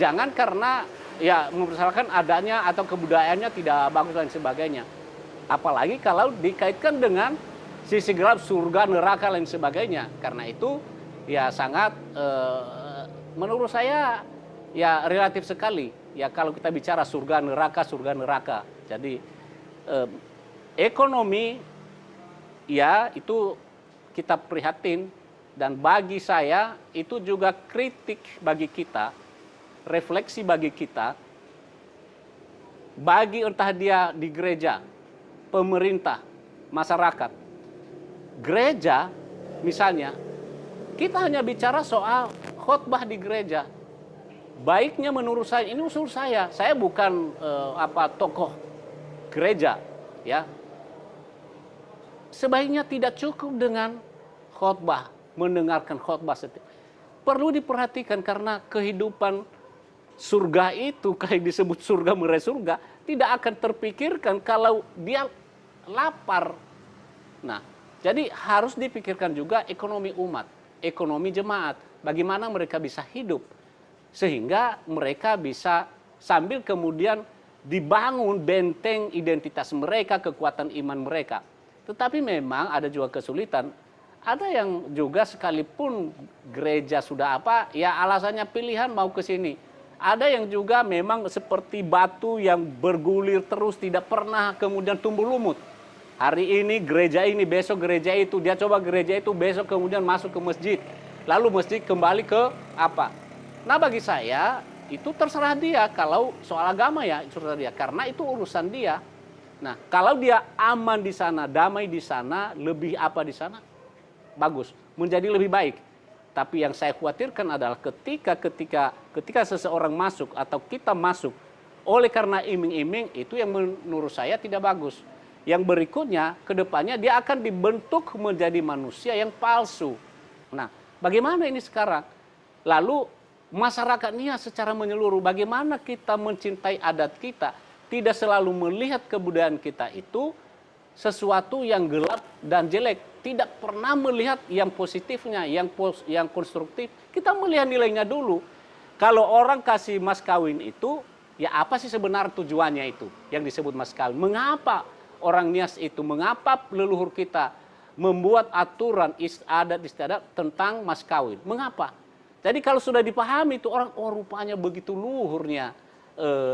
Jangan karena ya mempersalahkan adanya atau kebudayaannya tidak bagus dan sebagainya. Apalagi kalau dikaitkan dengan sisi gelap surga, neraka dan sebagainya. Karena itu ya sangat menurut saya ya relatif sekali. Ya kalau kita bicara surga neraka. Jadi ekonomi ya itu kita prihatin, dan bagi saya itu juga kritik bagi kita, refleksi bagi kita, bagi entah dia di gereja, pemerintah, masyarakat. Gereja misalnya, kita hanya bicara soal khotbah di gereja. Baiknya menurut saya, ini usul saya bukan tokoh gereja, ya. Sebaiknya tidak cukup dengan khotbah, mendengarkan khotbah setiap. Perlu diperhatikan karena kehidupan surga itu, kayak disebut surga meraih surga, tidak akan terpikirkan kalau dia lapar. Nah, jadi harus dipikirkan juga ekonomi umat, ekonomi jemaat, bagaimana mereka bisa hidup sehingga mereka bisa sambil kemudian dibangun benteng identitas mereka, kekuatan iman mereka. Tetapi memang ada juga kesulitan. Ada yang juga sekalipun gereja sudah ya alasannya pilihan mau ke sini. Ada yang juga memang seperti batu yang bergulir terus, tidak pernah kemudian tumbuh lumut. Hari ini gereja ini, besok gereja itu, dia coba gereja itu, besok kemudian masuk ke masjid. Lalu masjid kembali ke apa. Nah bagi saya itu terserah dia, kalau soal agama ya terserah dia, karena itu urusan dia. Nah kalau dia aman di sana, damai di sana, lebih apa di sana, bagus, menjadi lebih baik. Tapi yang saya khawatirkan adalah ketika seseorang masuk atau kita masuk oleh karena iming-iming, itu yang menurut saya tidak bagus. Yang berikutnya, kedepannya dia akan dibentuk menjadi manusia yang palsu. Nah, bagaimana ini sekarang? Lalu masyarakatnya secara menyeluruh, bagaimana kita mencintai adat kita, tidak selalu melihat kebudayaan kita itu sesuatu yang gelap dan jelek, tidak pernah melihat yang positifnya, yang konstruktif. Kita melihat nilainya dulu. Kalau orang kasih mas kawin itu, ya apa sih sebenarnya tujuannya itu yang disebut mas kawin? Mengapa orang nias itu, mengapa leluhur kita membuat aturan adat istiadat tentang mas kawin? Mengapa? Jadi kalau sudah dipahami itu orang, oh rupanya begitu luhurnya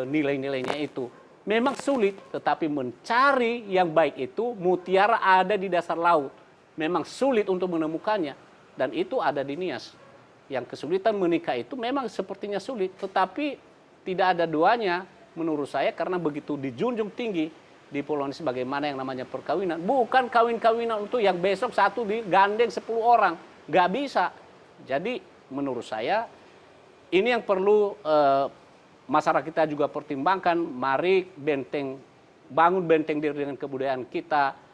nilai-nilainya itu. Memang sulit, tetapi mencari yang baik itu, mutiara ada di dasar laut. Memang sulit untuk menemukannya, dan itu ada di Nias. Yang kesulitan menikah itu memang sepertinya sulit, tetapi tidak ada duanya menurut saya, karena begitu dijunjung tinggi di Pulau Nias bagaimana yang namanya perkawinan. Bukan kawin-kawinan untuk yang besok satu digandeng 10 orang, nggak bisa. Jadi menurut saya ini yang perlu masyarakat kita juga pertimbangkan. Mari bangun benteng diri dengan kebudayaan kita.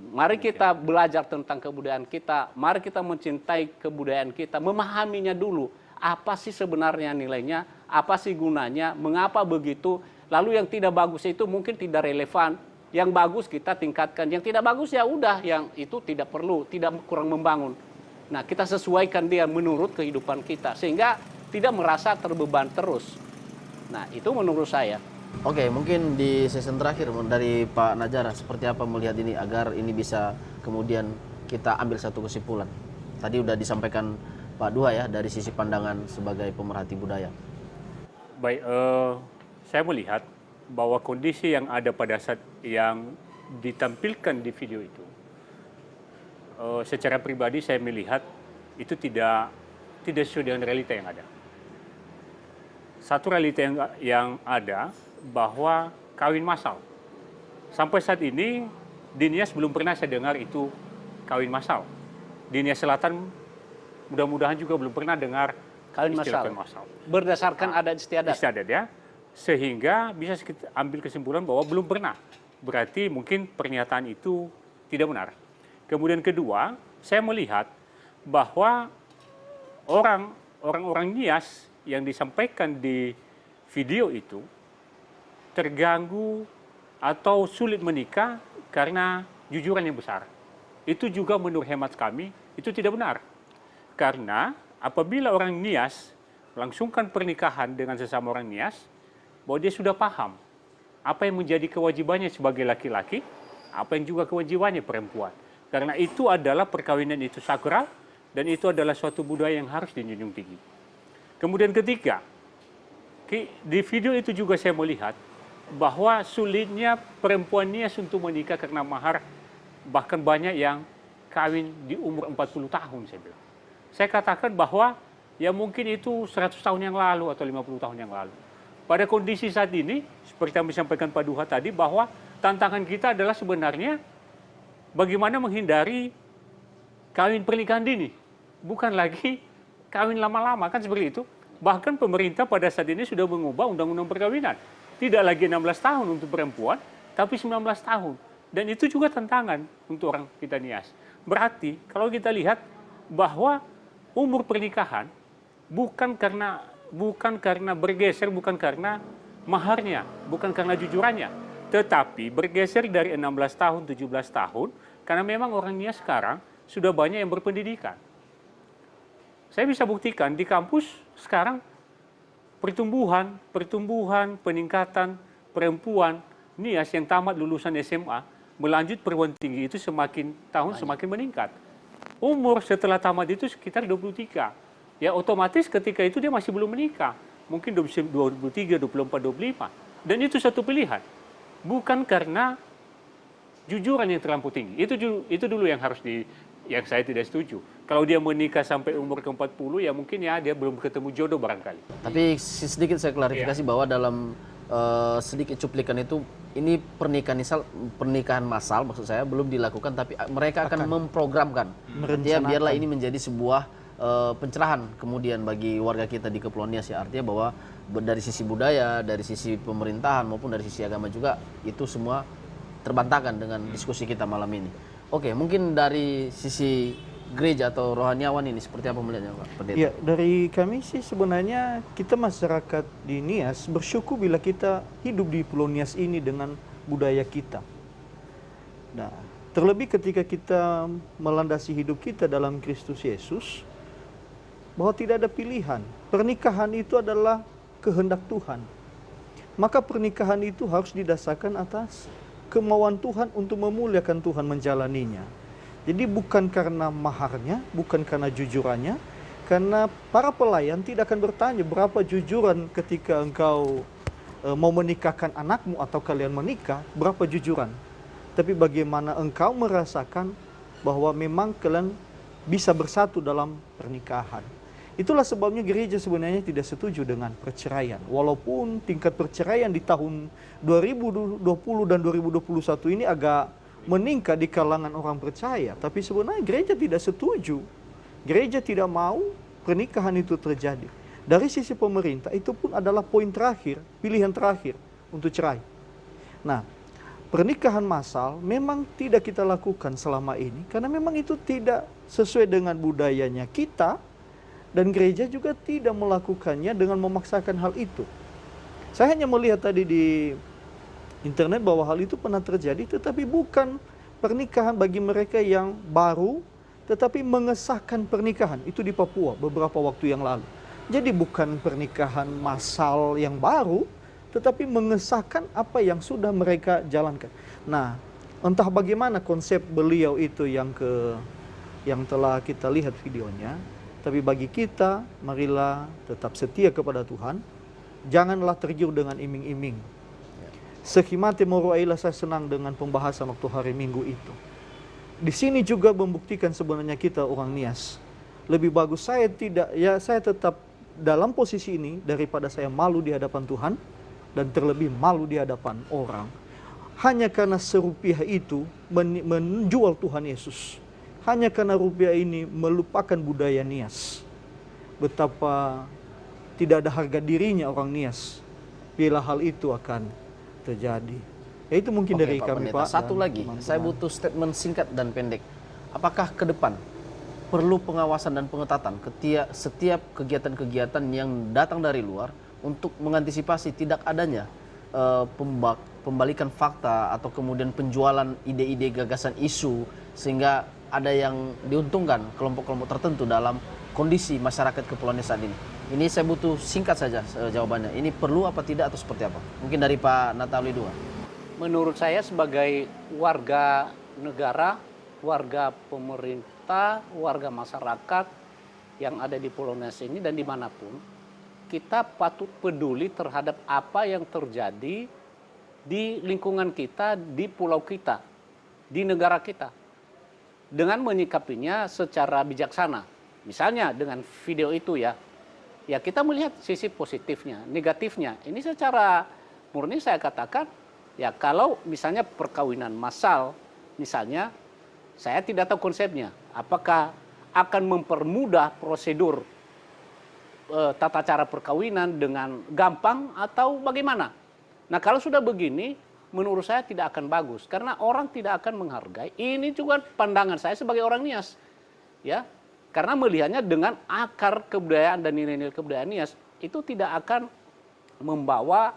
Mari kita belajar tentang kebudayaan kita. Mari kita mencintai kebudayaan kita, memahaminya dulu. Apa sih sebenarnya nilainya? Apa sih gunanya? Mengapa begitu? Lalu yang tidak bagus itu mungkin tidak relevan. Yang bagus kita tingkatkan. Yang tidak bagus ya udah, yang itu tidak perlu, tidak kurang membangun. Nah, kita sesuaikan dia menurut kehidupan kita sehingga tidak merasa terbeban terus. Nah, itu menurut saya. Oke, mungkin di season terakhir dari Pak Najara, seperti apa melihat ini agar ini bisa kemudian kita ambil satu kesimpulan. Tadi udah disampaikan Pak Duha ya dari sisi pandangan sebagai pemerhati budaya. Baik, saya melihat bahwa kondisi yang ada pada saat yang ditampilkan di video itu, secara pribadi saya melihat itu tidak sesuai dengan realita yang ada. Satu realita yang ada bahwa kawin massal. Sampai saat ini di Nias belum pernah saya dengar itu kawin massal. Di Nias Selatan mudah-mudahan juga belum pernah dengar Kawin massal. Berdasarkan adat istiadat. Istiadat ya. Sehingga bisa kita ambil kesimpulan bahwa belum pernah. Berarti mungkin pernyataan itu tidak benar. Kemudian kedua, saya melihat bahwa orang-orang Nias yang disampaikan di video itu terganggu atau sulit menikah karena jujuran yang besar. Itu juga menurut hemat kami, itu tidak benar. Karena apabila orang nias melangsungkan pernikahan dengan sesama orang nias, bahwa dia sudah paham apa yang menjadi kewajibannya sebagai laki-laki, apa yang juga kewajibannya perempuan. Karena itu adalah perkawinan itu sakral, dan itu adalah suatu budaya yang harus dijunjung tinggi. Kemudian ketiga, di video itu juga saya melihat bahwa sulitnya perempuan nias untuk menikah karena mahar, bahkan banyak yang kawin di umur 40 tahun saya bilang. Saya katakan bahwa ya mungkin itu 100 tahun yang lalu atau 50 tahun yang lalu. Pada kondisi saat ini, seperti yang disampaikan Pak Duha tadi, bahwa tantangan kita adalah sebenarnya bagaimana menghindari kawin pernikahan dini. Bukan lagi kawin lama-lama, kan seperti itu. Bahkan pemerintah pada saat ini sudah mengubah undang-undang perkawinan. Tidak lagi 16 tahun untuk perempuan, tapi 19 tahun. Dan itu juga tantangan untuk orang kita nias. Berarti kalau kita lihat bahwa umur pernikahan bukan karena bergeser, bukan karena maharnya, bukan karena jujurannya, tetapi bergeser dari 16 tahun, 17 tahun, karena memang orang nias sekarang sudah banyak yang berpendidikan. Saya bisa buktikan di kampus sekarang pertumbuhan, peningkatan perempuan nias yang tamat lulusan SMA, melanjut perguruan tinggi itu semakin tahun semakin meningkat. Umur setelah tamat itu sekitar 23. Ya otomatis ketika itu dia masih belum menikah. Mungkin 23, 24, 25. Dan itu satu pilihan. Bukan karena jujuran yang terlampau tinggi. Itu dulu yang yang saya tidak setuju. Kalau dia menikah sampai umur ke-40, ya mungkin ya dia belum ketemu jodoh barangkali. Tapi sedikit saya klarifikasi bahwa dalam sedikit cuplikan itu, ini pernikahan massal maksud saya belum dilakukan, tapi mereka akan memprogramkan. Artinya biarlah ini menjadi sebuah pencerahan kemudian bagi warga kita di Kepulauan Nias, ya. Artinya bahwa dari sisi budaya, dari sisi pemerintahan maupun dari sisi agama juga itu semua terbantahkan dengan diskusi kita malam ini. Oke, mungkin dari sisi gereja atau rohaniawan ini seperti apa melihatnya, Pak Pendeta? Ya, dari kami sih sebenarnya kita masyarakat di Nias bersyukur bila kita hidup di Pulau Nias ini dengan budaya kita. Nah, terlebih ketika kita melandasi hidup kita dalam Kristus Yesus, bahwa tidak ada pilihan. Pernikahan itu adalah kehendak Tuhan. Maka pernikahan itu harus didasarkan atas kemauan Tuhan untuk memuliakan Tuhan menjalaninya. Jadi bukan karena maharnya, bukan karena jujurannya, karena para pelayan tidak akan bertanya berapa jujuran ketika engkau mau menikahkan anakmu atau kalian menikah, berapa jujuran. Tapi bagaimana engkau merasakan bahwa memang kalian bisa bersatu dalam pernikahan. Itulah sebabnya gereja sebenarnya tidak setuju dengan perceraian. Walaupun tingkat perceraian di tahun 2020 dan 2021 ini agak meningkat di kalangan orang percaya. Tapi sebenarnya gereja tidak setuju. Gereja tidak mau pernikahan itu terjadi. Dari sisi pemerintah itu pun adalah poin terakhir, pilihan terakhir untuk cerai. Nah, pernikahan massal memang tidak kita lakukan selama ini. Karena memang itu tidak sesuai dengan budayanya kita. Dan gereja juga tidak melakukannya dengan memaksakan hal itu. Saya hanya melihat tadi di internet bahwa hal itu pernah terjadi, tetapi bukan pernikahan bagi mereka yang baru, tetapi mengesahkan pernikahan. Itu di Papua beberapa waktu yang lalu. Jadi bukan pernikahan massal yang baru, tetapi mengesahkan apa yang sudah mereka jalankan. Nah, entah bagaimana konsep beliau itu yang telah kita lihat videonya. Tapi bagi kita, marilah tetap setia kepada Tuhan. Janganlah tergiur dengan iming-iming. Sekhimati moruailah, saya senang dengan pembahasan waktu hari Minggu itu. Di sini juga membuktikan sebenarnya kita orang Nias. Lebih bagus saya tetap dalam posisi ini daripada saya malu di hadapan Tuhan dan terlebih malu di hadapan orang. Hanya karena serupiah itu menjual Tuhan Yesus. Hanya karena rupiah ini melupakan budaya Nias. Betapa tidak ada harga dirinya orang Nias bila hal itu akan terjadi. Ya itu mungkin dari Pak kami, Pendeta. Pak. Satu lagi, saya butuh statement singkat dan pendek. Apakah ke depan perlu pengawasan dan pengetatan setiap kegiatan-kegiatan yang datang dari luar untuk mengantisipasi tidak adanya pembalikan fakta atau kemudian penjualan ide-ide gagasan isu sehingga ada yang diuntungkan kelompok-kelompok tertentu dalam kondisi masyarakat Kepulauan Nias saat ini? Ini saya butuh singkat saja jawabannya. Ini perlu apa tidak atau seperti apa? Mungkin dari Pak Natali dulu. Menurut saya sebagai warga negara, warga pemerintah, warga masyarakat yang ada di Pulau Nias ini dan dimanapun, kita patut peduli terhadap apa yang terjadi di lingkungan kita, di pulau kita, di negara kita. Dengan menyikapinya secara bijaksana. Misalnya dengan video itu ya kita melihat sisi positifnya, negatifnya. Ini secara murni saya katakan, ya kalau misalnya perkawinan massal, misalnya saya tidak tahu konsepnya. Apakah akan mempermudah prosedur tata cara perkawinan dengan gampang atau bagaimana? Nah kalau sudah begini, menurut saya tidak akan bagus. Karena orang tidak akan menghargai. Ini juga pandangan saya sebagai orang Nias. Ya, karena melihatnya dengan akar kebudayaan dan nilai-nilai kebudayaan Nias, itu tidak akan membawa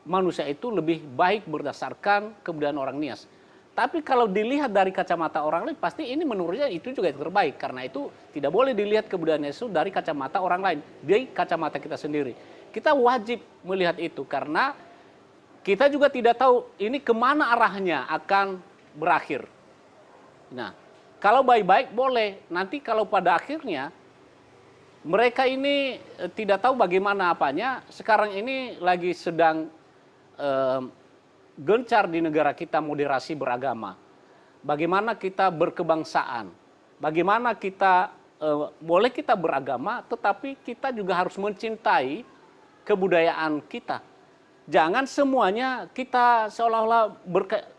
manusia itu lebih baik berdasarkan kebudayaan orang Nias. Tapi kalau dilihat dari kacamata orang lain, pasti ini menurutnya itu juga yang terbaik. Karena itu tidak boleh dilihat kebudayaan Nias itu dari kacamata orang lain, dari kacamata kita sendiri. Kita wajib melihat itu karena kita juga tidak tahu ini kemana arahnya akan berakhir. Nah, kalau baik-baik boleh, nanti kalau pada akhirnya mereka ini tidak tahu bagaimana apanya, sekarang ini lagi sedang gencar di negara kita moderasi beragama. Bagaimana kita berkebangsaan, bagaimana kita boleh kita beragama, tetapi kita juga harus mencintai kebudayaan kita. Jangan semuanya kita seolah-olah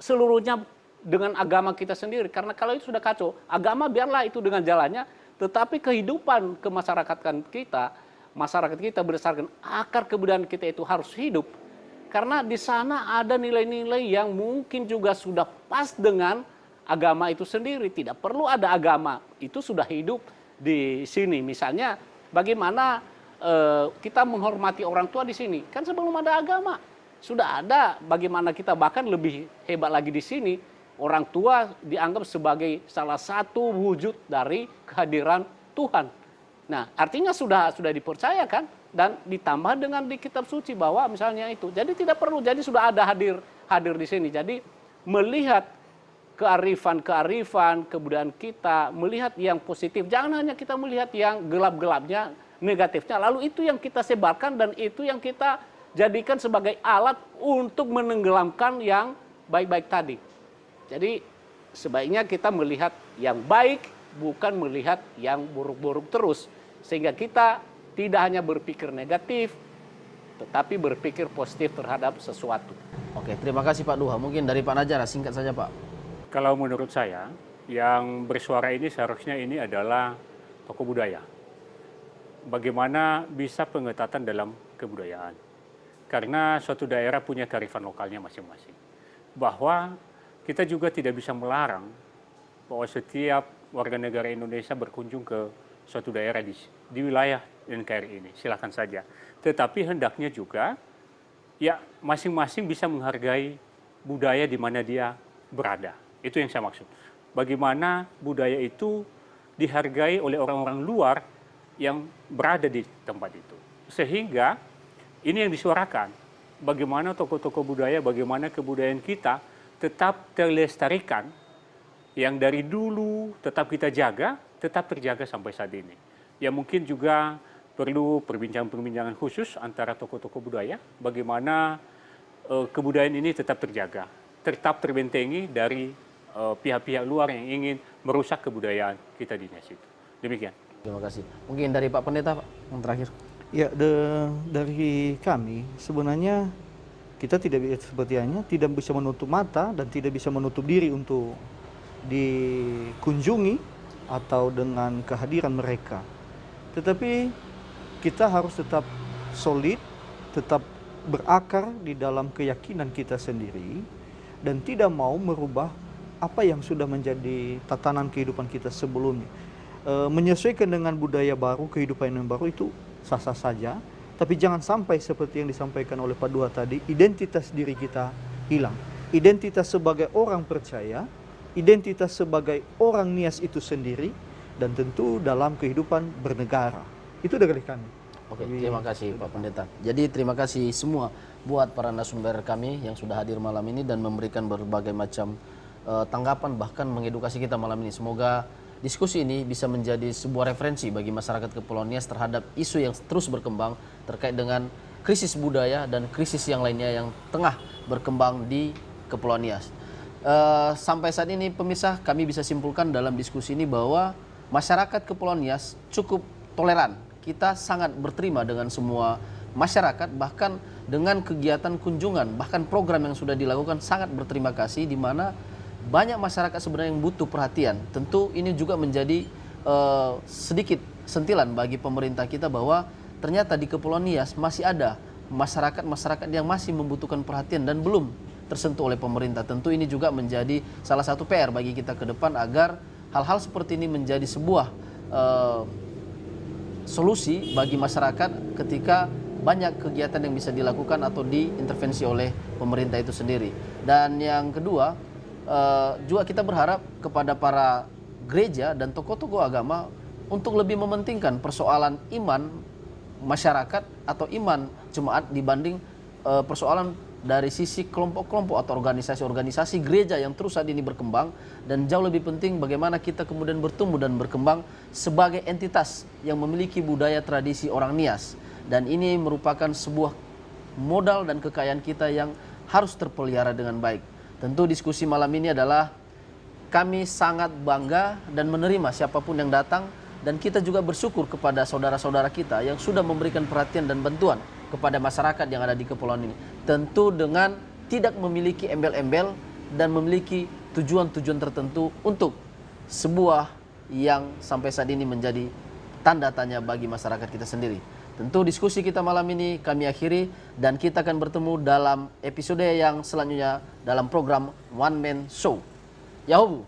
seluruhnya dengan agama kita sendiri. Karena kalau itu sudah kacau, agama biarlah itu dengan jalannya, tetapi kehidupan kemasyarakatan kita, masyarakat kita berdasarkan akar kebudayaan kita itu harus hidup. Karena di sana ada nilai-nilai yang mungkin juga sudah pas dengan agama itu sendiri. Tidak perlu ada agama, itu sudah hidup di sini. Misalnya bagaimana kita menghormati orang tua di sini. Kan sebelum ada agama, sudah ada bagaimana kita bahkan lebih hebat lagi di sini. Orang tua dianggap sebagai salah satu wujud dari kehadiran Tuhan. Nah, artinya sudah dipercayakan dan ditambah dengan di kitab suci bahwa misalnya itu. Jadi tidak perlu, jadi sudah ada hadir di sini. Jadi melihat kearifan kebudayaan kita, melihat yang positif. Jangan hanya kita melihat yang gelap-gelapnya, negatifnya. Lalu itu yang kita sebarkan dan itu yang kita jadikan sebagai alat untuk menenggelamkan yang baik-baik tadi. Jadi sebaiknya kita melihat yang baik, bukan melihat yang buruk-buruk terus. Sehingga kita tidak hanya berpikir negatif, tetapi berpikir positif terhadap sesuatu. Oke, terima kasih Pak Duha. Mungkin dari Pak Najara, singkat saja Pak. Kalau menurut saya, yang bersuara ini seharusnya ini adalah tokoh budaya. Bagaimana bisa pengetatan dalam kebudayaan. Karena suatu daerah punya kearifan lokalnya masing-masing. Bahwa kita juga tidak bisa melarang bahwa setiap warga negara Indonesia berkunjung ke suatu daerah di wilayah NKRI ini. Silakan saja. Tetapi hendaknya juga ya masing-masing bisa menghargai budaya di mana dia berada. Itu yang saya maksud. Bagaimana budaya itu dihargai oleh orang-orang luar yang berada di tempat itu. Sehingga ini yang disuarakan. Bagaimana tokoh-tokoh budaya, bagaimana kebudayaan kita tetap terlestarikan, yang dari dulu tetap kita jaga, tetap terjaga sampai saat ini. Ya mungkin juga perlu perbincangan-perbincangan khusus antara tokoh-tokoh budaya, bagaimana kebudayaan ini tetap terjaga, tetap terbentengi dari pihak-pihak luar yang ingin merusak kebudayaan kita di Nias itu. Demikian. Terima kasih. Mungkin dari Pak Pendeta, Pak, yang terakhir. Ya, dari kami sebenarnya kita tidak bisa menutup mata dan tidak bisa menutup diri untuk dikunjungi atau dengan kehadiran mereka. Tetapi kita harus tetap solid, tetap berakar di dalam keyakinan kita sendiri dan tidak mau merubah apa yang sudah menjadi tatanan kehidupan kita sebelumnya. Menyesuaikan dengan budaya baru, kehidupan yang baru itu sah-sah saja. Tapi jangan sampai seperti yang disampaikan oleh Pak Dua tadi, identitas diri kita hilang. Identitas sebagai orang percaya, identitas sebagai orang Nias itu sendiri, dan tentu dalam kehidupan bernegara. Itu dari kami. Oke, terima kasih Pak Pendeta. Jadi terima kasih semua buat para narasumber kami yang sudah hadir malam ini dan memberikan berbagai macam tanggapan, bahkan mengedukasi kita malam ini. Semoga diskusi ini bisa menjadi sebuah referensi bagi masyarakat Kepulauan Nias terhadap isu yang terus berkembang terkait dengan krisis budaya dan krisis yang lainnya yang tengah berkembang di Kepulauan Nias. Sampai saat ini pemirsa, kami bisa simpulkan dalam diskusi ini bahwa masyarakat Kepulauan Nias cukup toleran. Kita sangat berterima dengan semua masyarakat, bahkan dengan kegiatan kunjungan, bahkan program yang sudah dilakukan sangat berterima kasih, di mana banyak masyarakat sebenarnya yang butuh perhatian. Tentu ini juga menjadi sedikit sentilan bagi pemerintah kita bahwa ternyata di Kepulauan Nias masih ada masyarakat-masyarakat yang masih membutuhkan perhatian dan belum tersentuh oleh pemerintah. Tentu ini juga menjadi salah satu PR bagi kita ke depan agar hal-hal seperti ini menjadi sebuah solusi bagi masyarakat ketika banyak kegiatan yang bisa dilakukan atau diintervensi oleh pemerintah itu sendiri. Dan yang kedua, juga kita berharap kepada para gereja dan tokoh-tokoh agama untuk lebih mementingkan persoalan iman masyarakat atau iman jemaat dibanding persoalan dari sisi kelompok-kelompok atau organisasi-organisasi gereja yang terus saat ini berkembang, dan jauh lebih penting bagaimana kita kemudian bertumbuh dan berkembang sebagai entitas yang memiliki budaya tradisi orang Nias, dan ini merupakan sebuah modal dan kekayaan kita yang harus terpelihara dengan baik. Tentu diskusi malam ini adalah kami sangat bangga dan menerima siapapun yang datang, dan kita juga bersyukur kepada saudara-saudara kita yang sudah memberikan perhatian dan bantuan kepada masyarakat yang ada di kepulauan ini. Tentu dengan tidak memiliki embel-embel dan memiliki tujuan-tujuan tertentu untuk sebuah yang sampai saat ini menjadi tanda tanya bagi masyarakat kita sendiri. Tentu diskusi kita malam ini kami akhiri, dan kita akan bertemu dalam episode yang selanjutnya dalam program One Man Show. Yahubu.